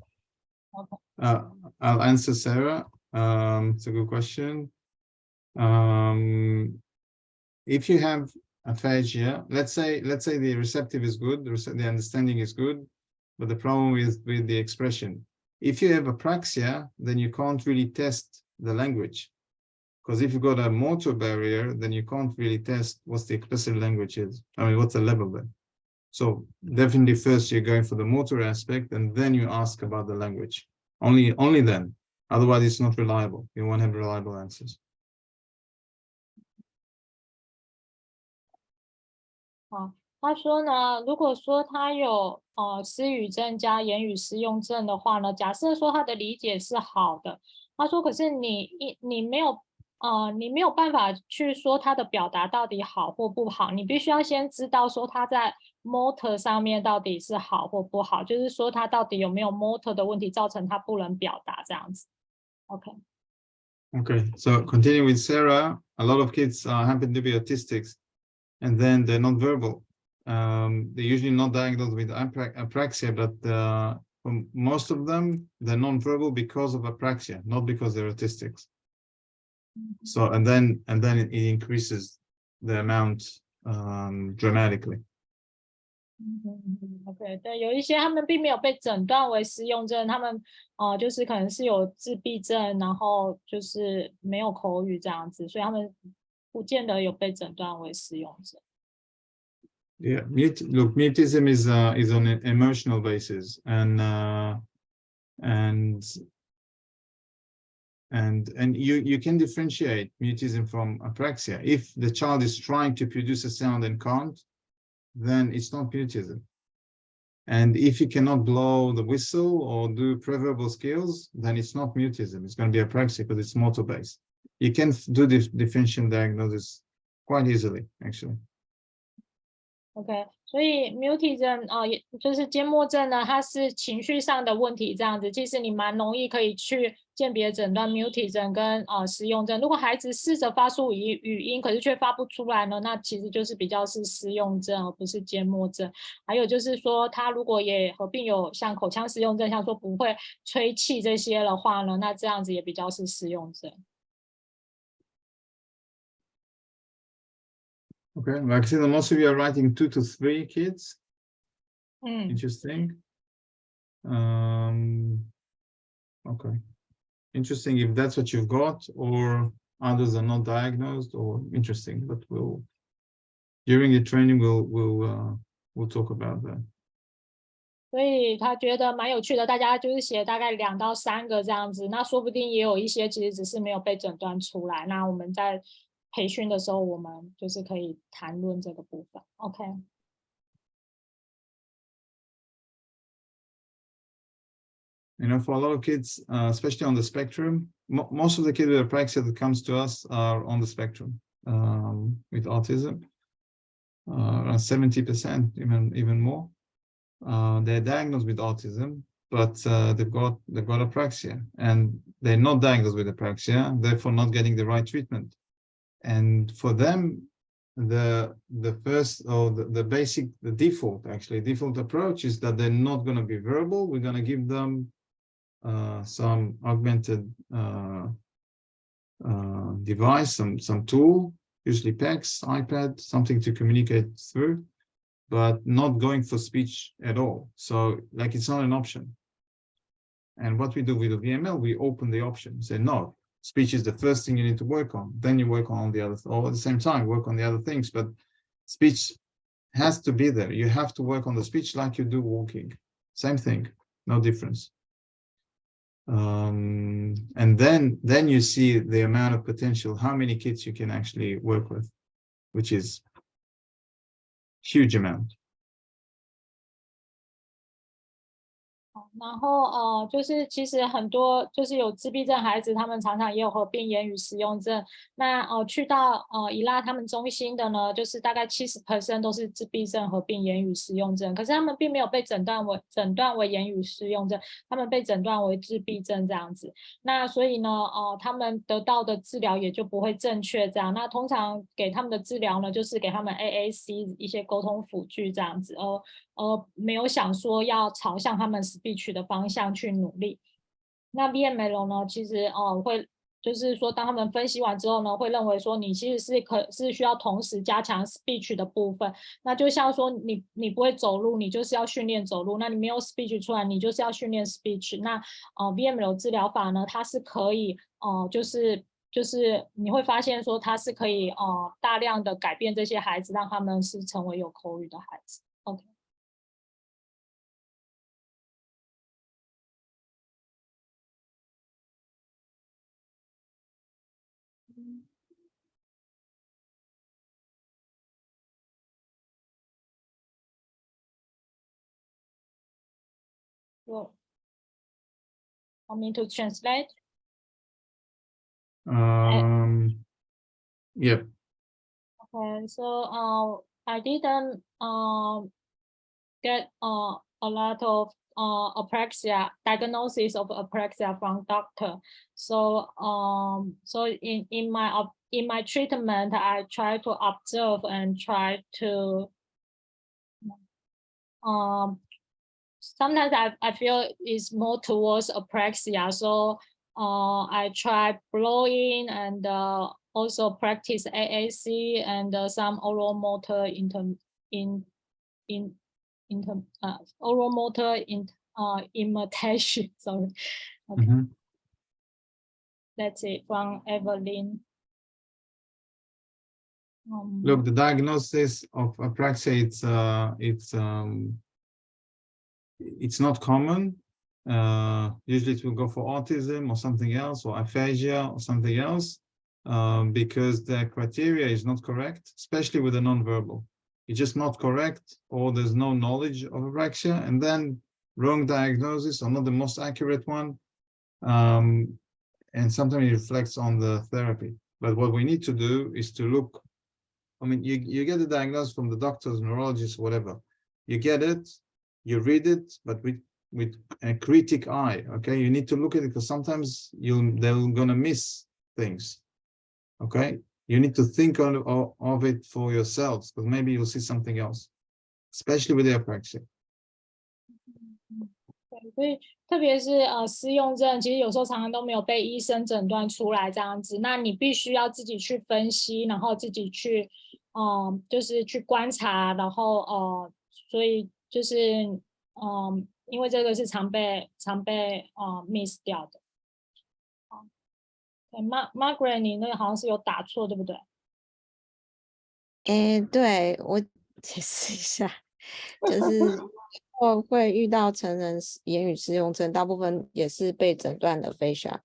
okay. I'll answer Sarah. It's a good question. If you have aphasia, let's say the receptive is good, the understanding is good, but the problem is with the expression. If you have apraxia, then you can't really test the language, because if you've got a motor barrier, then you can't really test what's the explicit language is. I mean, what's the level then? So definitely first you're going for the motor aspect, and then you ask about the language. Only then. Otherwise, it's not reliable. You won't have reliable answers. 好，他说呢，如果说他有失语症加言语失用症的话呢，假设说他的理解是好的，他说可是你没有你没有办法去说他的表达到底好或不好，你必须要先知道说他在 motor 上面到底是好或不好，就是说他到底有没有 motor 的问题造成他不能表达这样子。OK。 Okay, so continue with Sarah. A lot of kids happen to be autistic, and then they're not verbal. They're usually not diagnosed with apraxia, but for most of them, they're non-verbal because of apraxia, not because they're autistic. So, and then it increases the amount dramatically. OK， 对，有一些他们并没有被诊断为失用症，他们就是可能是有自闭症，然后就是没有口语这样子，所以他们不见得有被诊断为失用症。Yeah, look, mutism is on an emotional basis, and you can differentiate mutism from apraxia. If the child is trying to produce a sound and can't, then it's not mutism. And if you cannot blow the whistle or do preverbal skills, then it's not mutism. It's going to be apraxia because it's motor based. You can do this differential diagnosis quite easily, actually. OK， 所以 mutism 也就是缄默症呢，它是情绪上的问题，这样子，其实你蛮容易可以去鉴别诊断 mutism 跟失用症。如果孩子试着发出语音，可是却发不出来呢，那其实就是比较是失用症，而不是缄默症。还有就是说，他如果也合并有像口腔失用症，像说不会吹气这些的话呢，那这样子也比较是失用症。Okay, like I said, most of you are writing 2 to 3 kids. Interesting. Okay, interesting if that's what you've got, or others are not diagnosed, or interesting. But we'll during the training we'll talk about that. 所以他觉得蛮有趣的，大家就是写大概2到3个这样子，那说不定也有一些其实只是没有被诊断出来。那我们在培训的时候，我们就是可以谈论这个部分。OK。You know, for a lot of kids, especially on the spectrum, most of the kids with apraxia that comes to us are on the spectrum with autism. Around 70%, even more. They're diagnosed with autism, but they've got apraxia, and they're not diagnosed with apraxia, therefore not getting the right treatment. And for them, the first or the basic, the default approach is that they're not going to be verbal. We're going to give them some augmented device, some tool, usually PECs, iPad, something to communicate through, but not going for speech at all. So like it's not an option. And what we do with the VML, we open the option, say no, speech is the first thing you need to work on. Then you work on all the others, or at the same time work on the other things. But speech has to be there. You have to work on the speech like you do walking. Same thing, no difference. And then you see the amount of potential, how many kids you can actually work with, which is huge amount. 然后就是其实很多就是有自闭症孩子，他们常常也有合并言语使用症。那去到伊拉他们中心的呢，就是大概70% 都是自闭症合并言语使用症，可是他们并没有被诊断为言语失用症，他们被诊断为自闭症这样子。那所以呢，他们得到的治疗也就不会正确这样。那通常给他们的治疗呢，就是给他们 AAC 一些沟通辅具这样子，没有想说要朝向他们 speech 的方向去努力。那 VML 呢，其实会就是说，当他们分析完之后呢，会认为说你其实是需要同时加强 speech 的部分。那就像说你不会走路，你就是要训练走路；那你没有 speech 出来，你就是要训练 speech。那VML 治疗法呢，它是可以就是你会发现说它是可以大量的改变这些孩子，让他们是成为有口语的孩子。OK。Want me to translate? Yep. Okay, so I didn't get a lot of apraxia diagnosis of apraxia from doctor. So so in my treatment, I try to observe and try to sometimes I feel it's more towards apraxia. So I try blowing and also practice AAC and some oral motor oral motor imitation. Sorry. Okay. Mhm. That's it from Evelyn. Look, the diagnosis of apraxia, it's not common. Usually it will go for autism or something else, or aphasia or something else, because the criteria is not correct, especially with the nonverbal. It's just not correct, or there's no knowledge of apraxia, and then wrong diagnosis or not the most accurate one. And sometimes it reflects on the therapy. But what we need to do is to look. I mean, you get the diagnosis from the doctors, neurologists, whatever. You get it, you read it, but with a critic eye. Okay, you need to look at it because sometimes they're gonna miss things. Okay, you need to think of it for yourselves because maybe you'll see something else, especially with the apraxia. 对，所以特别是失用症，其实有时候常常都没有被医生诊断出来这样子，那你必须要自己去分析，然后自己去就是去观察，然后所以就是因为这个是常被miss 掉的。对，Margaret， 你那个好像是有打错，对不对？对，我解释一下，就是会遇到成人言语失用症，大部分也是被诊断的aphasia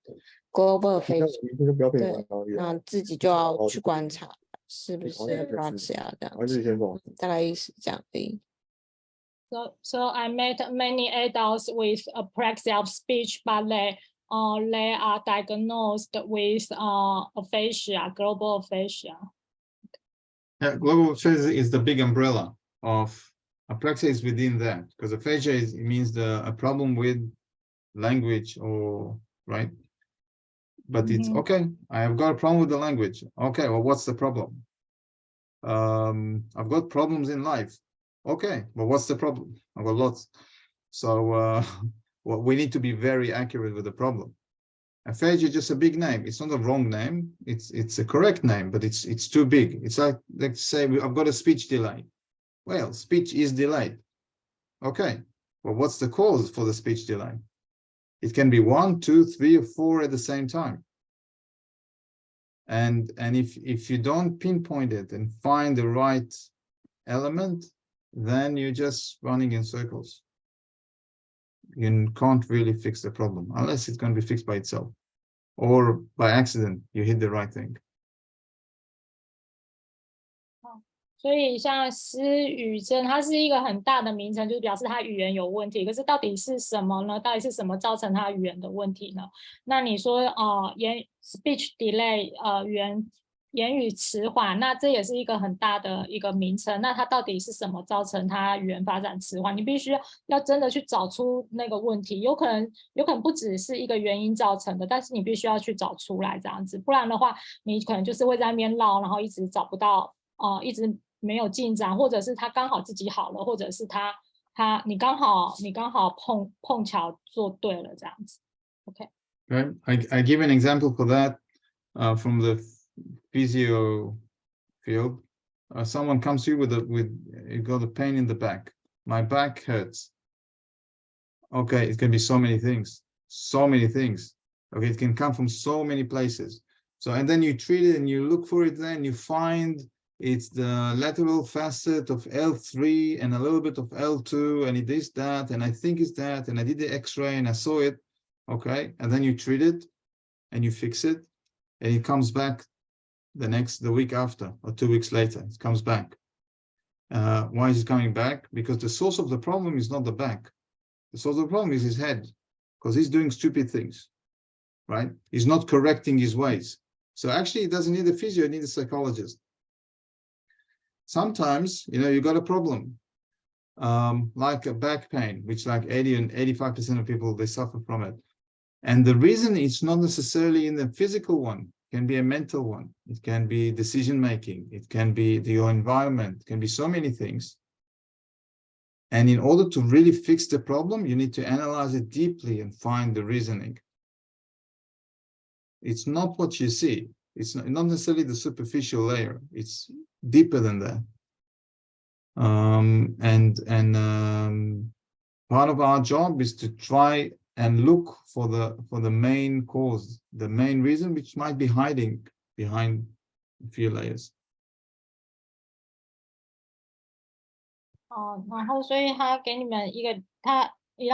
global aphasia，对，那自己就要去观察是不是apraxia这样子，大概意思这样而已。So I met many adults with apraxia of speech, but they are diagnosed with aphasia, global aphasia. Yeah, global aphasia is the big umbrella of apraxia is within that because aphasia means a problem with language or right. But it's okay. I have got a problem with the language. Okay, well, what's the problem? I've got problems in life. Okay, well, what's the problem? I've got lots. So well, we need to be very accurate with the problem. Aphasia is just a big name. It's not a wrong name. It's a correct name, but it's too big. It's like, let's say I've got a speech delay. Well, speech is delayed. Okay, well, what's the cause for the speech delay? It can be 1, 2, 3, or 4 at the same time. And if you don't pinpoint it and find the right element, then you're just running in circles. You can't really fix the problem unless it's going to be fixed by itself or by accident you hit the right thing. 所以像失语症，它是一个很大的名称，就是表示他语言有问题。可是到底是什么呢？到底是什么造成他语言的问题呢？那你说speech delay 言语迟缓，那这也是一个很大的一个名称。那它到底是什么造成他语言发展迟缓？你必须要真的去找出那个问题，有可能不只是一个原因造成的，但是你必须要去找出来这样子，不然的话，你可能就是会在那边绕，然后一直找不到，一直没有进展，或者是他刚好自己好了，或者是你刚好碰巧做对了这样子。Okay. Right. I give an example for that from the physio field. Someone comes to you with you got a pain in the back. My back hurts. Okay, it can be so many things. Okay, it can come from so many places. So and then you treat it and you look for it. Then you find it's the lateral facet of L3 and a little bit of L2, and it is that, and I think it's that, and I did the X-ray and I saw it. Okay, and then you treat it and you fix it, and it comes back the week after or 2 weeks later. It comes back. Why is it coming back? Because the source of the problem is not the back. The source of the problem is his head, because he's doing stupid things, right? He's not correcting his ways. So actually, it doesn't need a physio, it needs a psychologist. Sometimes, you got a problem, like a back pain, which like 80 and 85% of people, they suffer from it. And the reason it's not necessarily in the physical one, it can be a mental one. It can be decision-making. It can be your environment. It can be so many things. And in order to really fix the problem, you need to analyze it deeply and find the reasoning. It's not what you see. It's not necessarily the superficial layer. It's deeper than that. Part of our job is to try and look for the main cause, the main reason, which might be hiding behind a few layers. 然后所以他给你们一个，他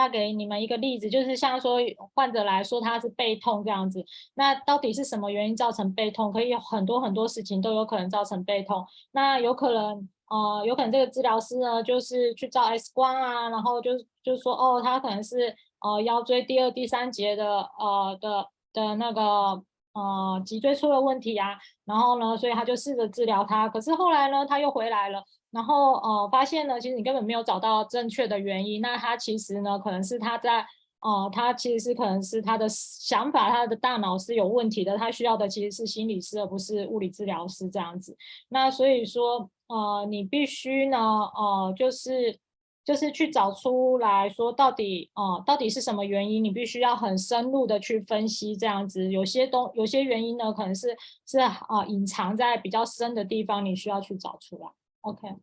给你们一个例子，就是像说患者来说他是背痛这样子，那到底是什么原因造成背痛？可以有很多事情都有可能造成背痛。那有可能这个治疗师呢，就是去照 X 光啊，然后就说哦，他可能是腰椎第2、第3节的那个脊椎出了问题啊，然后呢，所以他就试着治疗他，可是后来呢，他又回来了。然后发现呢，其实你根本没有找到正确的原因。那他其实呢，可能是他在他其实是可能是他的想法，他的大脑是有问题的。他需要的其实是心理师，而不是物理治疗师这样子。那所以说你必须呢就是去找出来说到底是什么原因，你必须要很深入的去分析这样子。有些原因呢，可能是隐藏在比较深的地方，你需要去找出来。Okay.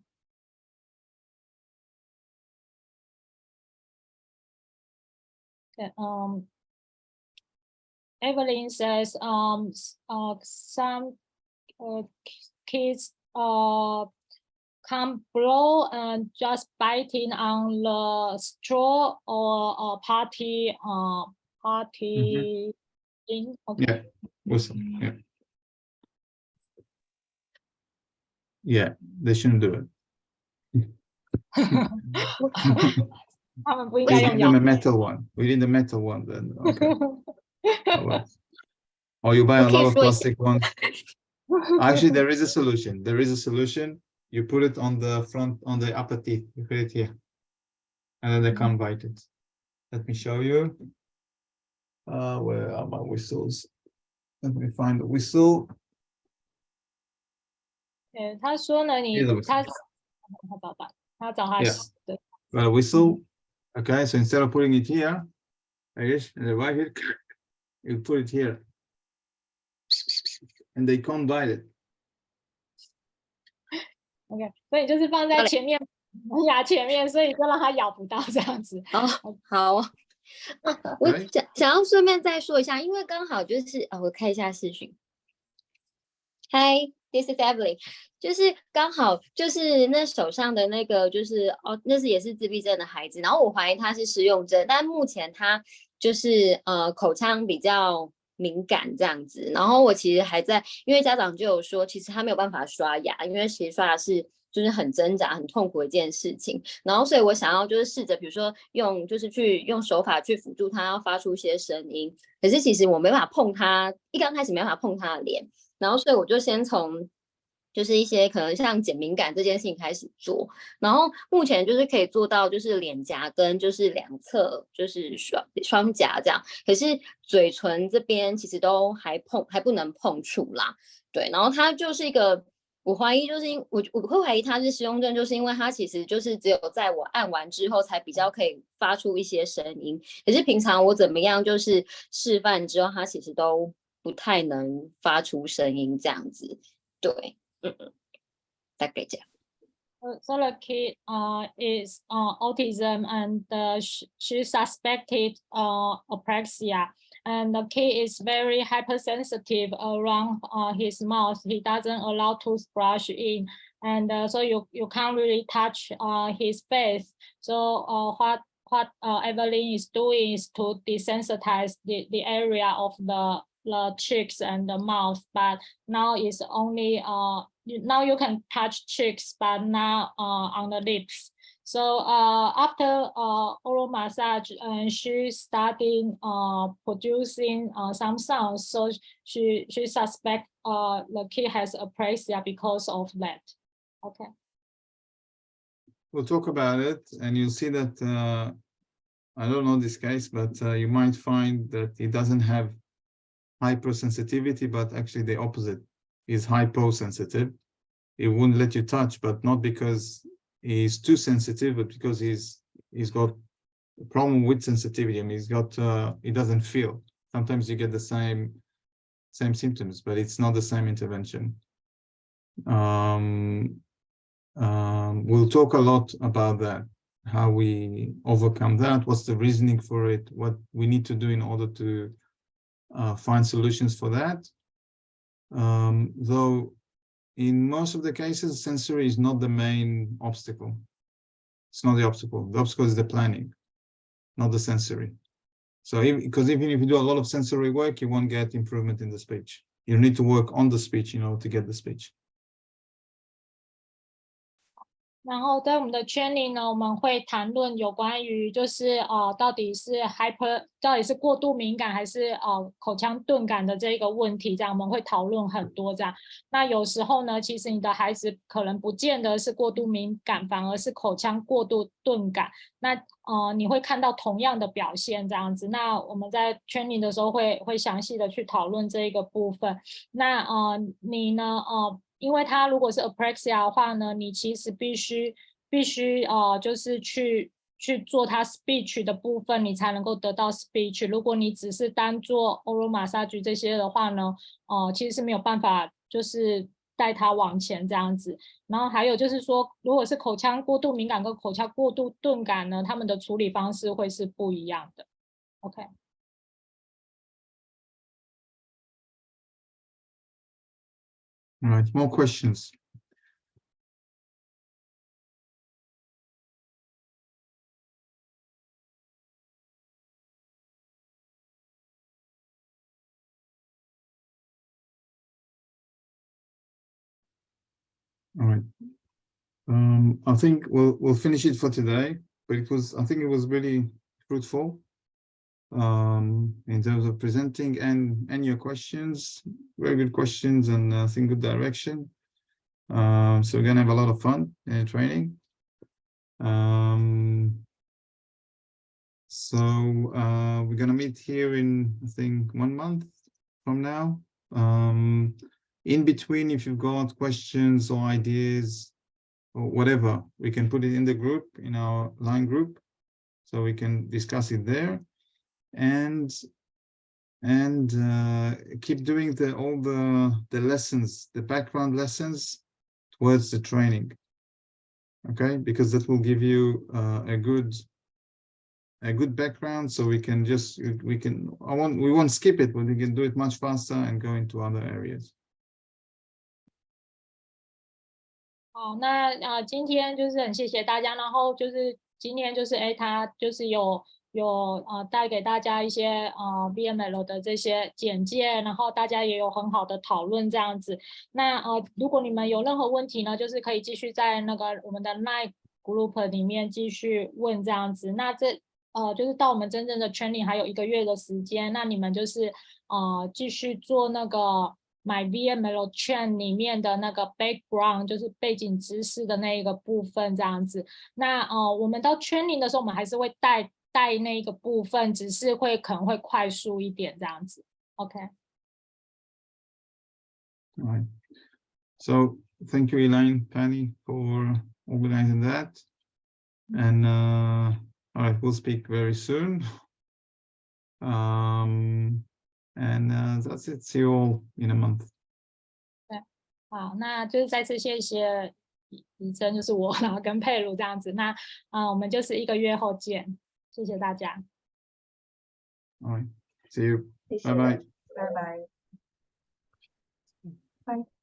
Evelyn says some kids come blow and just biting on the straw or party thing. Okay. Yeah, whistle. Yeah. Yeah, they shouldn't do it. We need them a metal one. We need a metal one then. Okay. Or you buy a lot of plastic ones. Actually, there is a solution. There is a solution. You put it on the front, on the upper teeth. You put it here. And then they can't bite it. Let me show you. Where are my whistles? Let me find the whistle. 他说呢，他找他 Got a whistle. Okay, so instead of putting it here, and right here, you put it here, and they can't bite it. OK， 所以就是放在前面牙前面，所以就让它咬不到这样子。好。我想要顺便再说一下，因为刚好就是我看一下视讯。Hi, this is Evelyn。就是刚好就是那手上的那个就是那是也是自闭症的孩子，然后我怀疑他是失用症，但目前他就是口腔比较敏感这样子。然后我其实还在，因为家长就有说，其实他没有办法刷牙，因为其实刷牙是就是很挣扎、很痛苦的一件事情。然后所以我想要就是试着，比如说去用手法去辅助他，要发出一些声音。可是其实我没办法碰他，刚开始没办法碰他的脸，然后所以我就先从就是一些可能像减敏感这件事情开始做，然后目前就是可以做到就是脸颊跟就是两侧就是双颊这样，可是嘴唇这边其实都还不能碰触啦，对，然后它就是一个我怀疑就是我会怀疑它是失用症，就是因为它其实就是只有在我按完之后才比较可以发出一些声音，可是平常我怎么样就是示范之后，它其实都不太能发出声音这样子，对。大概这样。So the kid is autism and she suspected apraxia, and the kid is very hypersensitive around his mouth. He doesn't allow toothbrush in, and so you can't really touch his face. So what Evelyn is doing is to desensitize the area of the cheeks and the mouth, but now it's only now you can touch cheeks, but not on the lips. So after oral massage, she started producing some sounds. So she suspect the kid has apraxia because of that. Okay. We'll talk about it, and you'll see that I don't know this case, but you might find that he doesn't have hypersensitivity, but actually the opposite. He's hyposensitive. He wouldn't let you touch, but not because he's too sensitive, but because he's got a problem with sensitivity. I mean, he doesn't feel. Sometimes you get the same symptoms, but it's not the same intervention. We'll talk a lot about that, how we overcome that, what's the reasoning for it, what we need to do in order to find solutions for that. Though in most of the cases, sensory is not the main obstacle. It's not the obstacle. The obstacle is the planning, not the sensory. So because even if you do a lot of sensory work, you won't get improvement in the speech. You need to work on the speech in order to get the speech. 然后在我们的 training 呢，我们会谈论有关于就是到底是过度敏感还是口腔钝感的这个问题，这样我们会讨论很多这样。那有时候呢，其实你的孩子可能不见得是过度敏感，反而是口腔过度钝感。那你会看到同样的表现这样子。那我们在 training 的时候会详细的去讨论这一个部分。那你呢因为他如果是 apraxia 的话呢，你其实必须就是去做他 speech 的部分，你才能够得到 speech。如果你只是单做 oral massage 这些的话呢，其实是没有办法就是带他往前这样子。然后还有就是说，如果是口腔过度敏感跟口腔过度钝感呢，他们的处理方式会是不一样的。OK。All right, more questions. All right. I think we'll finish it for today, but I think it was really fruitful in terms of presenting and your questions. Very good questions, and I think good direction. So we're gonna have a lot of fun in training. So we're gonna meet here in, I think, 1 month from now. In between, if you've got questions or ideas or whatever, we can put it in the group, in our line group, so we can discuss it there, and keep doing all the lessons, the background lessons towards the training. Okay, because that will give you a good background, so we won't skip it, but we can do it much faster and go into other areas. 好，那今天就是很谢谢大家，然后就是今天就是他就是有带给大家一些VML 的这些简介，然后大家也有很好的讨论这样子。那如果你们有任何问题呢，就是可以继续在那个我们的 LINE group 里面继续问这样子。那就是到我们真正的 training 还有1个月的时间，那你们就是继续做那个My VML Train 里面的那个 background， 就是背景知识的那一个部分这样子。那我们到 training 的时候，我们还是会带那个部分，只是可能会快速一点这样子。OK。All right. So thank you, Elaine, Penny, for organizing that. And all right, we'll speak very soon. And that's it. See you all in a month. 对，好，那就是再次谢谢医生，就是我，然后跟佩如这样子。那我们就是1个月后见，谢谢大家。All right. See you. 谢谢， Bye bye. 拜拜，拜。